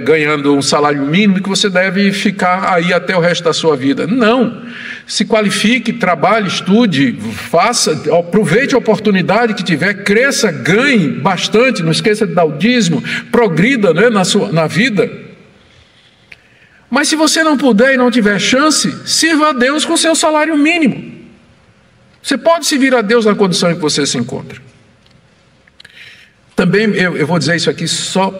B: ganhando um salário mínimo, que você deve ficar aí até o resto da sua vida. Não. Se qualifique, trabalhe, estude, faça, aproveite a oportunidade que tiver, cresça, ganhe bastante, não esqueça de dar o dízimo, progrida, né, na vida. Mas se você não puder e não tiver chance, sirva a Deus com seu salário mínimo. Você pode servir a Deus na condição em que você se encontra. Também eu vou dizer isso aqui só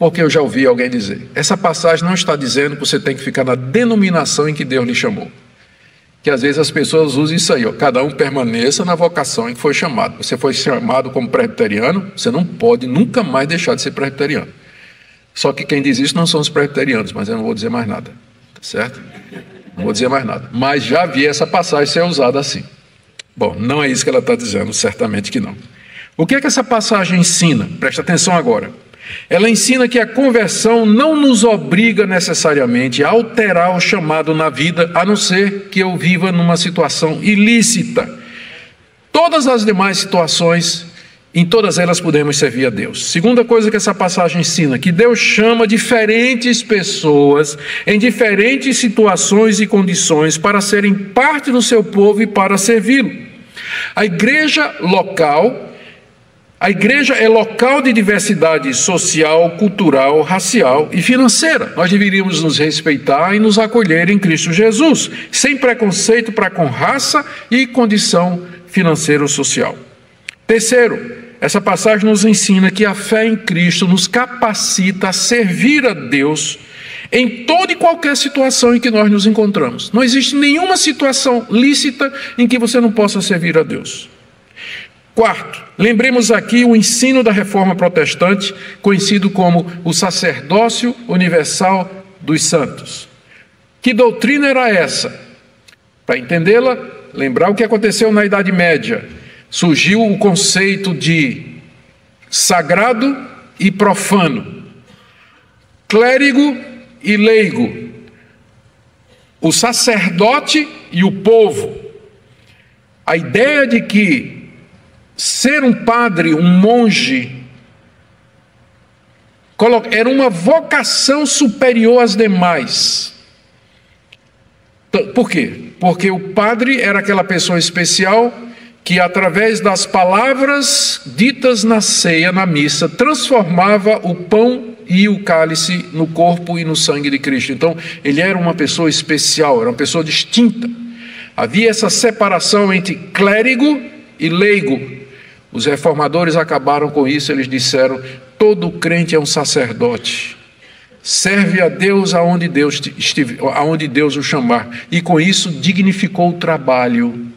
B: porque eu já ouvi alguém dizer. Essa passagem não está dizendo que você tem que ficar na denominação em que Deus lhe chamou. Que às vezes as pessoas usam isso aí, ó, cada um permaneça na vocação em que foi chamado. Você foi chamado como presbiteriano, você não pode nunca mais deixar de ser presbiteriano. Só que quem diz isso não são os presbiterianos, mas eu não vou dizer mais nada, tá certo? Não vou dizer mais nada. Mas já vi essa passagem ser usada assim. Bom, não é isso que ela está dizendo, certamente que não. O que é que essa passagem ensina? Presta atenção agora. Ela ensina que a conversão não nos obriga necessariamente a alterar o chamado na vida, a não ser que eu viva numa situação ilícita. Todas as demais situações, em todas elas podemos servir a Deus. Segunda coisa que essa passagem ensina, que Deus chama diferentes pessoas em diferentes situações e condições para serem parte do seu povo e para servi-lo. A igreja é local de diversidade social, cultural, racial e financeira. Nós deveríamos nos respeitar e nos acolher em Cristo Jesus, sem preconceito para com raça e condição financeira ou social. Terceiro, essa passagem nos ensina que a fé em Cristo nos capacita a servir a Deus em toda e qualquer situação em que nós nos encontramos. Não existe nenhuma situação lícita em que você não possa servir a Deus. Quarto, lembremos aqui o ensino da Reforma Protestante, conhecido como o sacerdócio universal dos santos. Que doutrina era essa? Para entendê-la, lembrar o que aconteceu na Idade Média. Surgiu o conceito de sagrado e profano, clérigo e leigo, o sacerdote e o povo. A ideia de que ser um padre, um monge, era uma vocação superior às demais. Por quê? Porque o padre era aquela pessoa especial que, através das palavras ditas na ceia, na missa, transformava o pão e o cálice no corpo e no sangue de Cristo. Então, ele era uma pessoa especial, era uma pessoa distinta. Havia essa separação entre clérigo e leigo. Os reformadores acabaram com isso, eles disseram: todo crente é um sacerdote. Serve a Deus aonde Deus o chamar. E com isso dignificou o trabalho.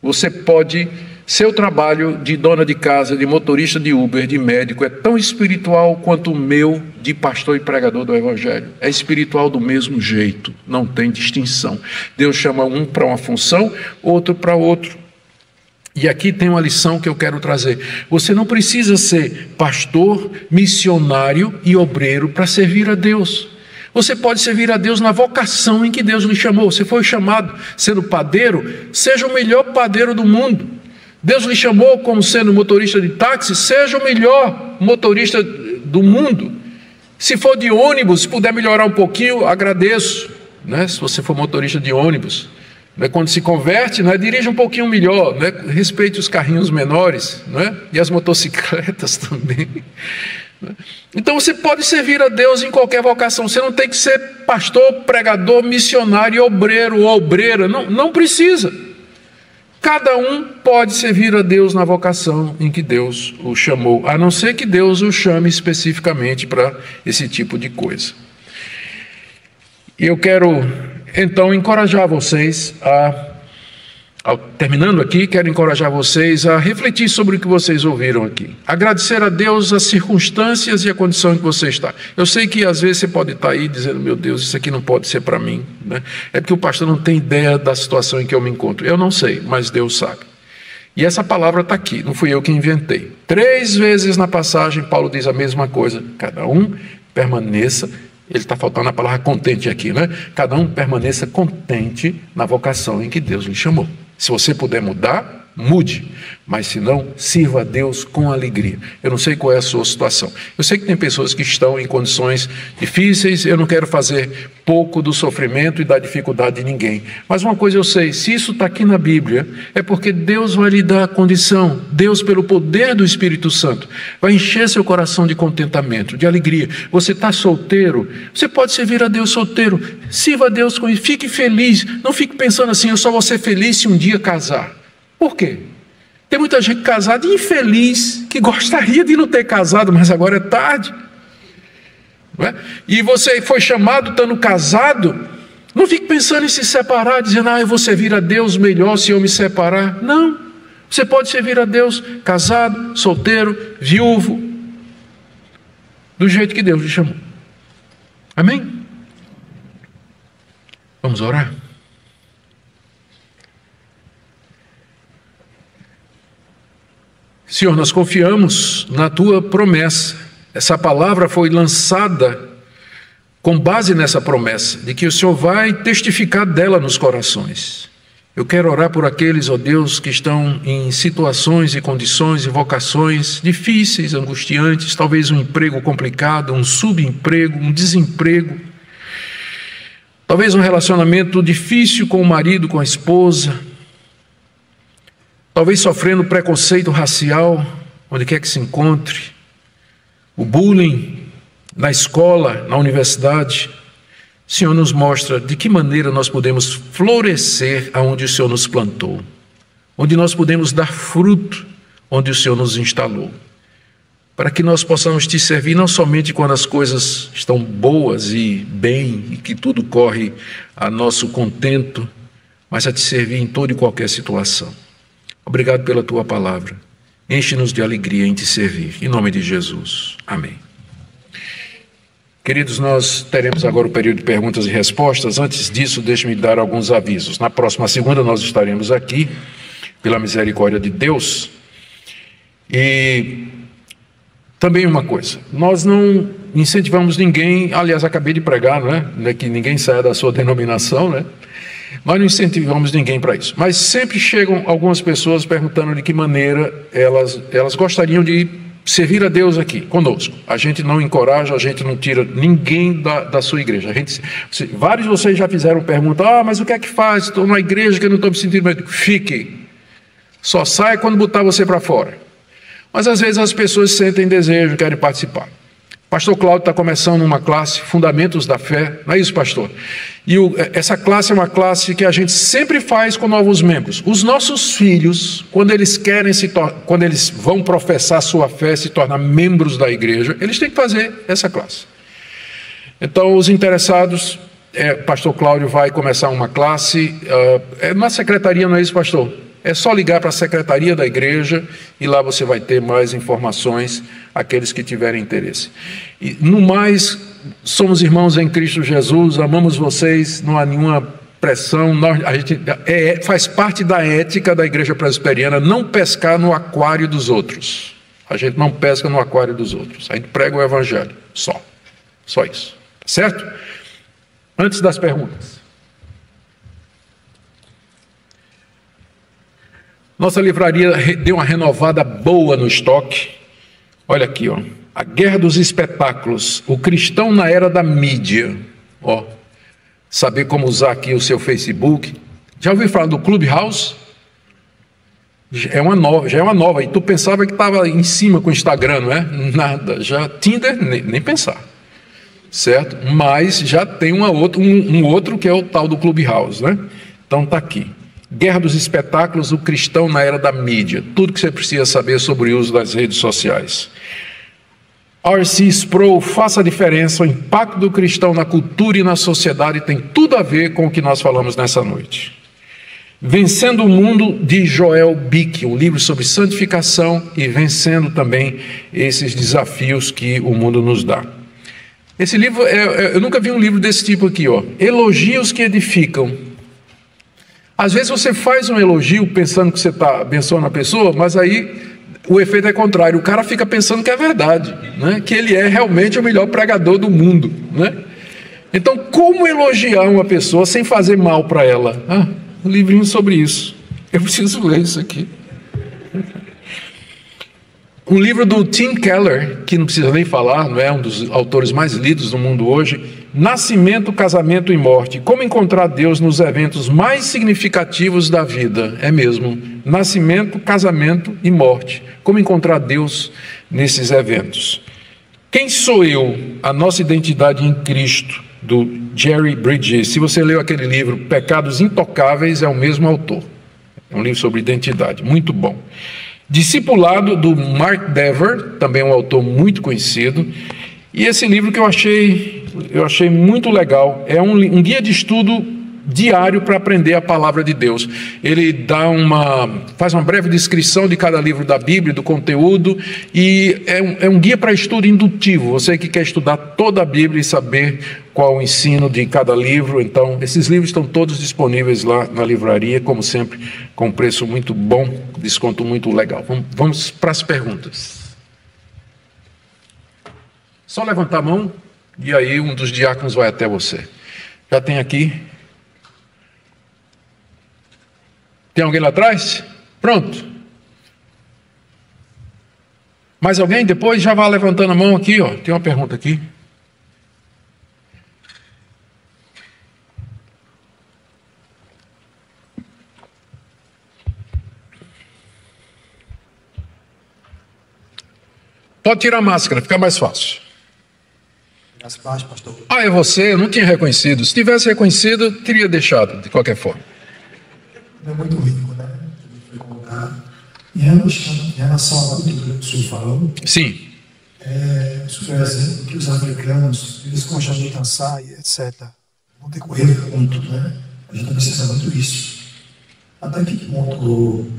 B: Você pode, seu trabalho de dona de casa, de motorista de Uber, de médico, é tão espiritual quanto o meu de pastor e pregador do Evangelho. É espiritual do mesmo jeito, não tem distinção. Deus chama um para uma função, outro para outro. E aqui tem uma lição que eu quero trazer. Você não precisa ser pastor, missionário e obreiro para servir a Deus. Você pode servir a Deus na vocação em que Deus lhe chamou. Você foi chamado sendo padeiro, seja o melhor padeiro do mundo. Deus lhe chamou como sendo motorista de táxi, seja o melhor motorista do mundo. Se for de ônibus, se puder melhorar um pouquinho, agradeço, né? Se você for motorista de ônibus, né? Quando se converte, né? Dirija um pouquinho melhor, né? Respeite os carrinhos menores, né? E as motocicletas também. Então você pode servir a Deus em qualquer vocação. Você não tem que ser pastor, pregador, missionário, obreiro ou obreira. Não precisa. Cada um pode servir a Deus na vocação em que Deus o chamou, a não ser que Deus o chame especificamente para esse tipo de coisa. E eu quero então encorajar vocês terminando aqui, quero encorajar vocês a refletir sobre o que vocês ouviram aqui. Agradecer a Deus as circunstâncias e a condição em que você está. Eu sei que às vezes você pode estar aí dizendo, meu Deus, isso aqui não pode ser para mim, né? É porque o pastor não tem ideia da situação em que eu me encontro. Eu não sei, mas Deus sabe. E essa palavra está aqui, não fui eu que inventei. 3 vezes na passagem, Paulo diz a mesma coisa. Cada um permaneça. Ele está faltando a palavra contente aqui, né? Cada um permaneça contente na vocação em que Deus lhe chamou. Se você puder mudar, mude. Mas se não, sirva a Deus com alegria. Eu não sei qual é a sua situação. Eu sei que tem pessoas que estão em condições difíceis. Eu não quero fazer pouco do sofrimento e da dificuldade de ninguém. Mas uma coisa eu sei, se isso está aqui na Bíblia, é porque Deus vai lhe dar a condição. Deus, pelo poder do Espírito Santo, vai encher seu coração de contentamento, de alegria. Você está solteiro, você pode servir a Deus solteiro. Sirva a Deus com isso. Fique feliz. Não fique pensando assim, eu só vou ser feliz se um dia casar. Por quê? Tem muita gente casada e infeliz, que gostaria de não ter casado, mas agora é tarde. Não é? E você foi chamado estando casado, não fique pensando em se separar, dizendo, eu vou servir a Deus melhor se eu me separar. Não, você pode servir a Deus casado, solteiro, viúvo, do jeito que Deus lhe chamou. Amém? Vamos orar? Senhor, nós confiamos na Tua promessa. Essa palavra foi lançada com base nessa promessa, de que o Senhor vai testificar dela nos corações. Eu quero orar por aqueles, ó Deus, que estão em situações e condições e vocações difíceis, angustiantes, talvez um emprego complicado, um subemprego, um desemprego, talvez um relacionamento difícil com o marido, com a esposa, talvez sofrendo preconceito racial, onde quer que se encontre, o bullying na escola, na universidade. O Senhor nos mostra de que maneira nós podemos florescer aonde o Senhor nos plantou, onde nós podemos dar fruto, onde o Senhor nos instalou, para que nós possamos te servir não somente quando as coisas estão boas e bem, e que tudo corre a nosso contento, mas a te servir em toda e qualquer situação. Obrigado pela tua palavra. Enche-nos de alegria em te servir. Em nome de Jesus. Amém. Queridos, nós teremos agora o período de perguntas e respostas. Antes disso, deixe-me dar alguns avisos. Na próxima segunda nós estaremos aqui, pela misericórdia de Deus. E também uma coisa, nós não incentivamos ninguém, aliás, acabei de pregar, não é que ninguém saia da sua denominação, né? Nós não incentivamos ninguém para isso, mas sempre chegam algumas pessoas perguntando de que maneira elas gostariam de servir a Deus aqui, conosco. A gente não encoraja, a gente não tira ninguém da sua igreja. Vários de vocês já fizeram pergunta, mas o que é que faz? Estou numa igreja que eu não estou me sentindo bem. Fique, só sai quando botar você para fora. Mas às vezes as pessoas sentem desejo, querem participar. Pastor Cláudio está começando uma classe, Fundamentos da Fé, não é isso, pastor? E essa classe é uma classe que a gente sempre faz com novos membros. Os nossos filhos, quando eles vão professar sua fé, se tornar membros da igreja, eles têm que fazer essa classe. Então, os interessados, pastor Cláudio vai começar uma classe, na secretaria, não é isso, pastor? É só ligar para a secretaria da igreja e lá você vai ter mais informações, aqueles que tiverem interesse. E, no mais, somos irmãos em Cristo Jesus, amamos vocês, não há nenhuma pressão, a gente faz parte da ética da igreja presbiteriana não pescar no aquário dos outros. A gente não pesca no aquário dos outros, a gente prega o evangelho, só isso, certo? Antes das perguntas. Nossa livraria deu uma renovada boa no estoque. Olha aqui, ó. A Guerra dos Espetáculos, o cristão na era da mídia. Ó, saber como usar aqui o seu Facebook. Já ouviu falar do Clubhouse? Já é uma nova. E tu pensava que estava em cima com o Instagram, não é? Nada. Já Tinder, nem pensar. Certo? Mas já tem um outro que é o tal do Clubhouse, né? Então tá aqui. Guerra dos Espetáculos, o cristão na era da mídia. Tudo que você precisa saber sobre o uso das redes sociais. R.C. Sproul, Faça a Diferença, o impacto do cristão na cultura e na sociedade tem tudo a ver com o que nós falamos nessa noite. Vencendo o Mundo, de Joel Bick, um livro sobre santificação e vencendo também esses desafios que o mundo nos dá. Esse livro, eu nunca vi um livro desse tipo aqui, ó. Elogios que edificam. Às vezes você faz um elogio pensando que você está abençoando a pessoa, mas aí o efeito é contrário, o cara fica pensando que é verdade, né? Que ele é realmente o melhor pregador do mundo, né? Então, como elogiar uma pessoa sem fazer mal para ela? Um livrinho sobre isso. Eu preciso ler isso aqui. Um livro do Tim Keller, que não precisa nem falar, não é um dos autores mais lidos do mundo hoje, Nascimento, Casamento e Morte. Como encontrar Deus nos eventos mais significativos da vida. É mesmo. Nascimento, casamento e morte. Como encontrar Deus nesses eventos. Quem sou eu? A nossa identidade em Cristo, do Jerry Bridges. Se você leu aquele livro, Pecados Intocáveis, é o mesmo autor. É um livro sobre identidade, muito bom. Discipulado, do Mark Dever, também um autor muito conhecido. E esse livro que eu achei muito legal, é um guia de estudo diário para aprender a palavra de Deus. Ele faz uma breve descrição de cada livro da Bíblia, do conteúdo, e é um guia para estudo indutivo. Você que quer estudar toda a Bíblia e saber qual o ensino de cada livro, então esses livros estão todos disponíveis lá na livraria, como sempre, com preço muito bom, desconto muito legal. Vamos para as perguntas. Só levantar a mão e aí um dos diáconos vai até você. Já tem aqui. Tem alguém lá atrás? Pronto. Mais alguém? Depois já vai levantando a mão aqui, ó. Tem uma pergunta aqui. Pode tirar a máscara, fica mais fácil.
C: Pastor.
B: É você? Eu não tinha reconhecido. Se tivesse reconhecido, eu teria deixado, de qualquer forma.
C: É muito rico, né? Foi colocado. Em relação à cultura que o senhor falou,
B: sim.
C: O senhor é exemplo que os africanos, eles gostam de dançar e etc. Vão ter correr muito, né? A gente precisa muito disso. Até que ponto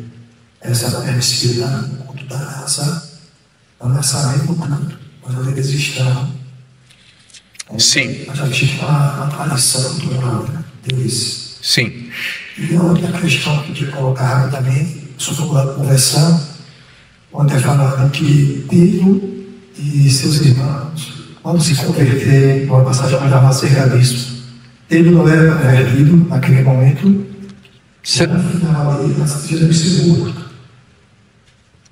C: essa permissividade no culto da raça não necessariamente no culto, mas eles estão.
B: Sim.
C: A gente está na tradição cultural deles.
B: Sim.
C: E outra questão que eu queria colocar rapidamente, sobre a conversão, onde é falado que Pedro e seus irmãos, quando se converter, uma passagem mais lá acerca disso, ele não era convertido naquele momento,
B: Você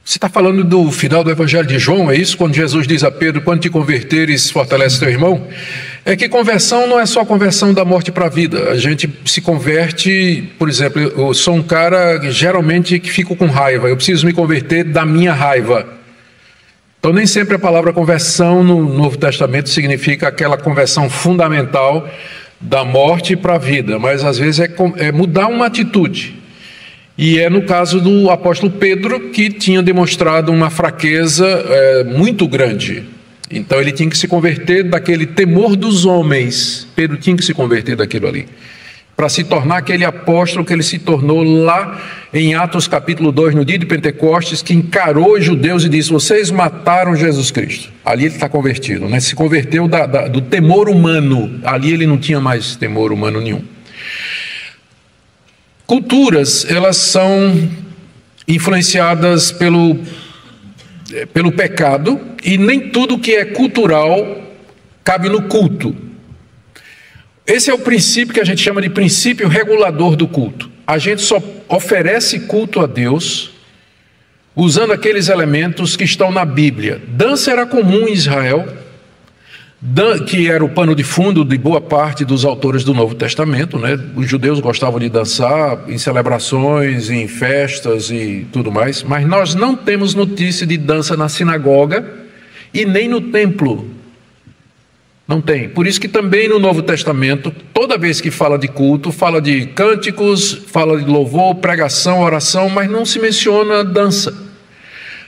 C: Você
B: está falando do final do Evangelho de João, é isso? Quando Jesus diz a Pedro, quando te converteres, fortalece teu irmão? É que conversão não é só conversão da morte para a vida. A gente se converte, por exemplo, eu sou um cara geralmente que fico com raiva, eu preciso me converter da minha raiva. Então nem sempre a palavra conversão no Novo Testamento significa aquela conversão fundamental da morte para a vida, mas às vezes é mudar uma atitude. E é no caso do apóstolo Pedro, que tinha demonstrado uma fraqueza muito grande. Então ele tinha que se converter daquele temor dos homens. Pedro tinha que se converter daquilo ali, para se tornar aquele apóstolo que ele se tornou lá em Atos capítulo 2, no dia de Pentecostes, que encarou os judeus e disse: vocês mataram Jesus Cristo. Ali ele está convertido, né? Se converteu do temor humano. Ali ele não tinha mais temor humano nenhum. Culturas, elas são influenciadas pelo pecado, e nem tudo que é cultural cabe no culto. Esse é o princípio que a gente chama de princípio regulador do culto. A gente só oferece culto a Deus usando aqueles elementos que estão na Bíblia. Dança era comum em Israel, que era o pano de fundo de boa parte dos autores do Novo Testamento, né? Os judeus gostavam de dançar em celebrações, em festas e tudo mais, mas nós não temos notícia de dança na sinagoga e nem no templo. Não tem. Por isso que também no Novo Testamento, toda vez que fala de culto, fala de cânticos, fala de louvor, pregação, oração, mas não se menciona dança.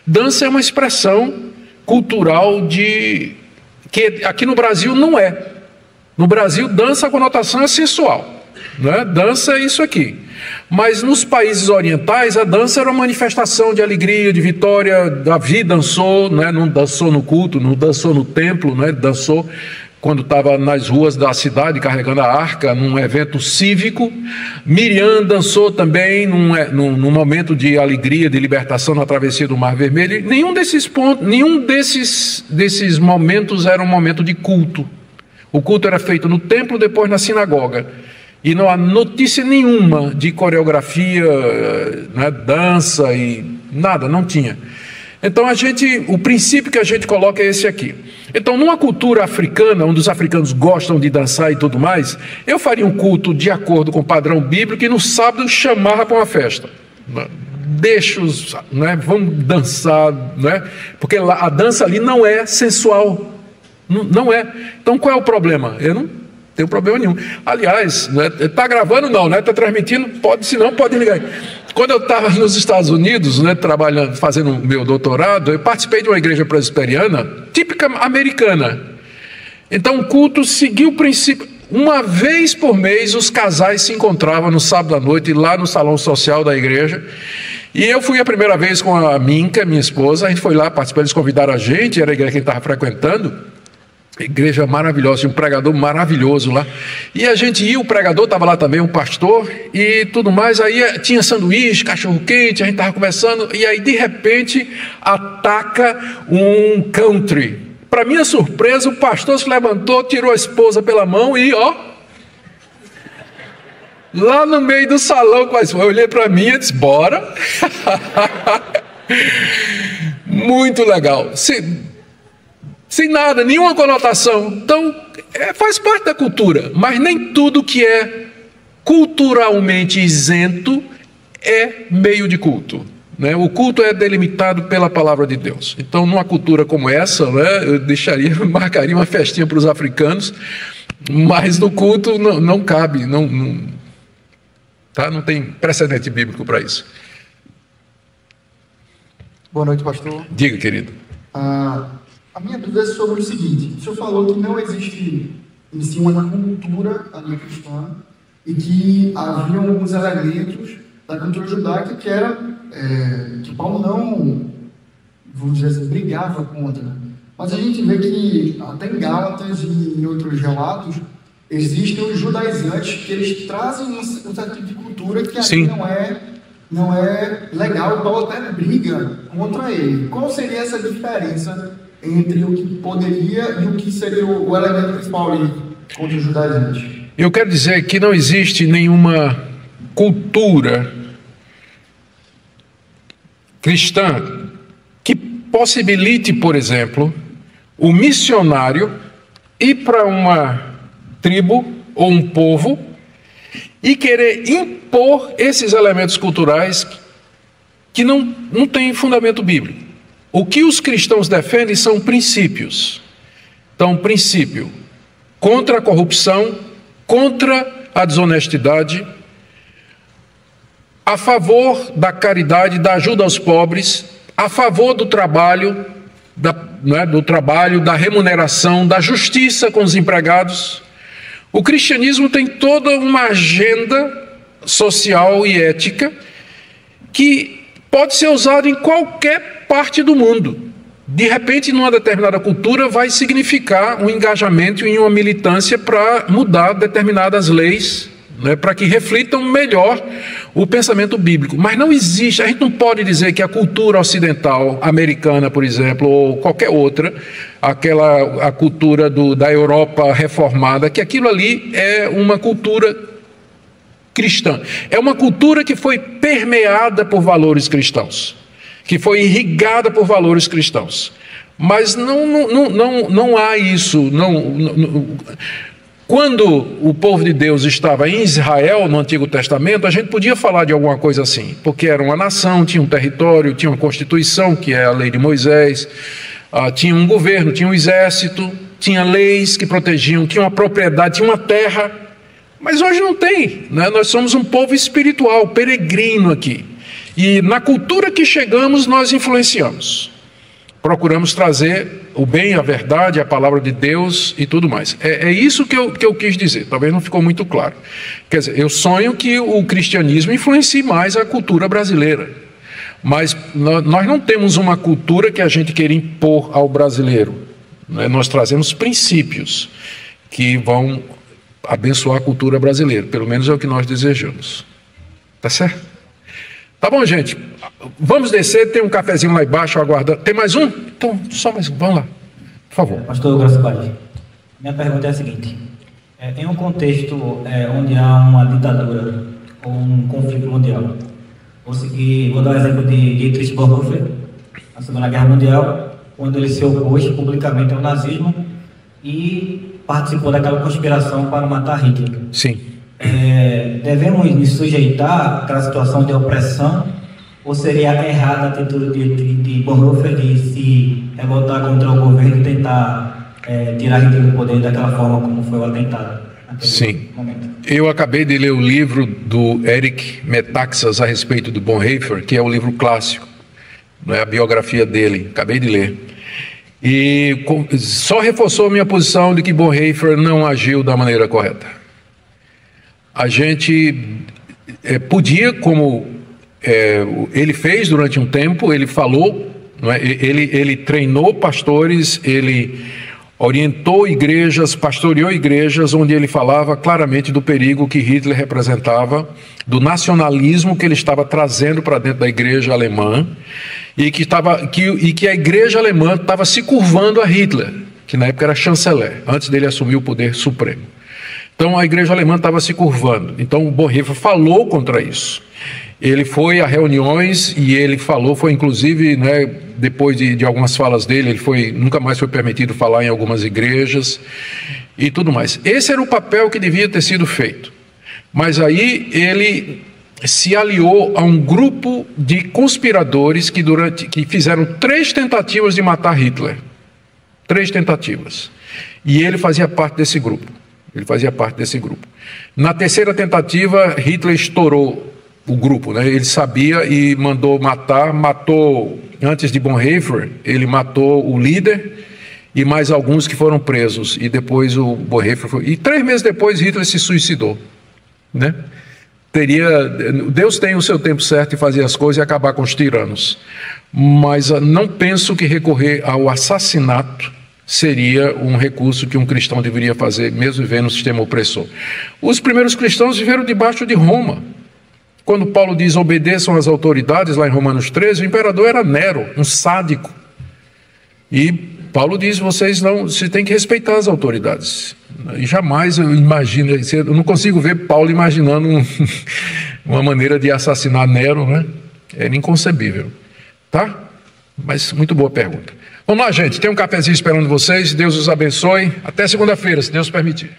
B: Dança é uma expressão cultural que aqui no Brasil não é. No Brasil, dança, a conotação é sensual, né? Dança é isso aqui. Mas nos países orientais, a dança era uma manifestação de alegria, de vitória. Davi dançou, né? Não dançou no culto, não dançou no templo, né? Dançou quando estava nas ruas da cidade carregando a arca, num evento cívico. Miriam dançou também num momento de alegria, de libertação na travessia do Mar Vermelho. Nenhum desses momentos era um momento de culto. O culto era feito no templo, depois na sinagoga. E não há notícia nenhuma de coreografia, né, dança e nada, não tinha. Então o princípio que a gente coloca é esse aqui. Então, numa cultura africana, onde os africanos gostam de dançar e tudo mais, eu faria um culto de acordo com o padrão bíblico e no sábado chamava para uma festa. Deixa-os, né, vamos dançar, né, porque a dança ali não é sensual, não é. Então, qual é o problema? Eu não tenho problema nenhum. Aliás, está gravando não, né? Está transmitindo, se não, pode ligar. Quando eu estava nos Estados Unidos, né, trabalhando, fazendo o meu doutorado, eu participei de uma igreja presbiteriana, típica americana. Então o culto seguiu o princípio. Uma vez por mês, os casais se encontravam no sábado à noite, lá no salão social da igreja. E eu fui a primeira vez com a Minka, minha esposa, a gente foi lá participar, eles convidaram a gente, era a igreja que a gente estava frequentando. Igreja maravilhosa, tinha um pregador maravilhoso lá. E a gente ia, o pregador estava lá também, um pastor e tudo mais. Aí tinha sanduíche, cachorro-quente, a gente estava conversando. E aí, de repente, ataca um country. Para minha surpresa, o pastor se levantou, tirou a esposa pela mão e, lá no meio do salão com a esposa. Eu olhei para mim e disse, bora. Muito legal. Sem nada, nenhuma conotação. Então, faz parte da cultura, mas nem tudo que é culturalmente isento é meio de culto, né? O culto é delimitado pela palavra de Deus. Então, numa cultura como essa, né, eu marcaria uma festinha para os africanos, mas no culto não cabe, não tem precedente bíblico para isso.
C: Boa noite, pastor.
B: Diga, querido.
C: A minha dúvida é sobre o seguinte: o senhor falou que não existe em si uma cultura ali cristã e que haviam alguns elementos da cultura judaica que era que Paulo não, vamos dizer assim, brigava contra. Mas a gente vê que até em Gálatas e em outros relatos existem os judaizantes que eles trazem um certo tipo de cultura que aqui não é legal. Paulo até briga contra ele. Qual seria essa diferença entre o que poderia e o que seria o elemento principal ali contra os judaizantes?
B: Eu quero dizer que não existe nenhuma cultura cristã que possibilite, por exemplo, o missionário ir para uma tribo ou um povo e querer impor esses elementos culturais que não têm fundamento bíblico. O que os cristãos defendem são princípios. Então, princípio contra a corrupção, contra a desonestidade, a favor da caridade, da ajuda aos pobres, a favor do trabalho, da remuneração, da justiça com os empregados. O cristianismo tem toda uma agenda social e ética que pode ser usada em qualquer parte do mundo. De repente, numa determinada cultura, vai significar um engajamento em uma militância para mudar determinadas leis, né, para que reflitam melhor o pensamento bíblico. Mas não existe, a gente não pode dizer que a cultura ocidental, americana, por exemplo, ou qualquer outra, a cultura da Europa reformada, que aquilo ali é uma cultura cristã. É uma cultura que foi permeada por valores cristãos. que foi irrigada por valores cristãos. Mas não há isso. Quando o povo de Deus estava em Israel, no Antigo Testamento, a gente podia falar de alguma coisa assim, porque era uma nação, tinha um território, tinha uma constituição, que é a lei de Moisés, tinha um governo, tinha um exército, tinha leis que protegiam, tinha uma propriedade, tinha uma terra. Mas hoje não tem, né? Nós somos um povo espiritual, peregrino aqui. E na cultura que chegamos, nós influenciamos. Procuramos trazer o bem, a verdade, a palavra de Deus e tudo mais. É isso que eu quis dizer, talvez não ficou muito claro. Quer dizer, eu sonho que o cristianismo influencie mais a cultura brasileira. Mas nós não temos uma cultura que a gente queira impor ao brasileiro, né? Nós trazemos princípios que vão abençoar a cultura brasileira, pelo menos é o que nós desejamos. Tá certo? Tá bom, gente, vamos descer, tem um cafezinho lá embaixo aguardando. Tem mais um? Então, só mais um, vamos lá, por favor.
D: Pastor Graça Paz, minha pergunta é a seguinte: em um contexto onde há uma ditadura ou um conflito mundial, vou dar o exemplo de Dietrich Bonhoeffer, na Segunda Guerra Mundial, quando ele se opôs publicamente ao nazismo e participou daquela conspiração para matar Hitler.
B: Sim.
D: Devemos nos sujeitar àquela situação de opressão, ou seria errada a atitude de Bonhoeffer de se revoltar contra o governo e tentar tirar Hitler do poder daquela forma como foi o atentado?
B: Sim. Momento. Eu acabei de ler o livro do Eric Metaxas a respeito do Bonhoeffer, que é o livro clássico, né, a biografia dele, acabei de ler. E só reforçou a minha posição de que Bonhoeffer não agiu da maneira correta. A gente podia, como ele fez durante um tempo, ele falou, não é? Ele treinou pastores, ele orientou igrejas, pastoreou igrejas, onde ele falava claramente do perigo que Hitler representava, do nacionalismo que ele estava trazendo para dentro da igreja alemã, e que a igreja alemã estava se curvando a Hitler, que na época era chanceler, antes dele assumir o poder supremo. Então a igreja alemã estava se curvando. Então o Bonhoeffer falou contra isso. Ele foi a reuniões e ele falou, foi inclusive, né, depois de algumas falas dele, nunca mais foi permitido falar em algumas igrejas e tudo mais. Esse era o papel que devia ter sido feito. Mas aí ele se aliou a um grupo de conspiradores que fizeram 3 tentativas de matar Hitler. 3 tentativas. E ele fazia parte desse grupo. Na terceira tentativa, Hitler estourou o grupo, né? Ele sabia e mandou matou, antes de Bonhoeffer, ele matou o líder e mais alguns que foram presos. E depois o Bonhoeffer foi... E 3 meses depois, Hitler se suicidou, né? Deus tem o seu tempo certo de fazer as coisas e acabar com os tiranos. Mas não penso que recorrer ao assassinato seria um recurso que um cristão deveria fazer, mesmo vivendo no sistema opressor. Os primeiros cristãos viveram debaixo de Roma. Quando Paulo diz obedeçam às autoridades, lá em Romanos 13, o imperador era Nero, um sádico. E Paulo diz, vocês têm que respeitar as autoridades. E jamais eu não consigo ver Paulo imaginando uma maneira de assassinar Nero, né? Era inconcebível. Tá? Mas muito boa pergunta. Vamos lá, gente, tem um cafezinho esperando vocês, Deus os abençoe, até segunda-feira, se Deus permitir.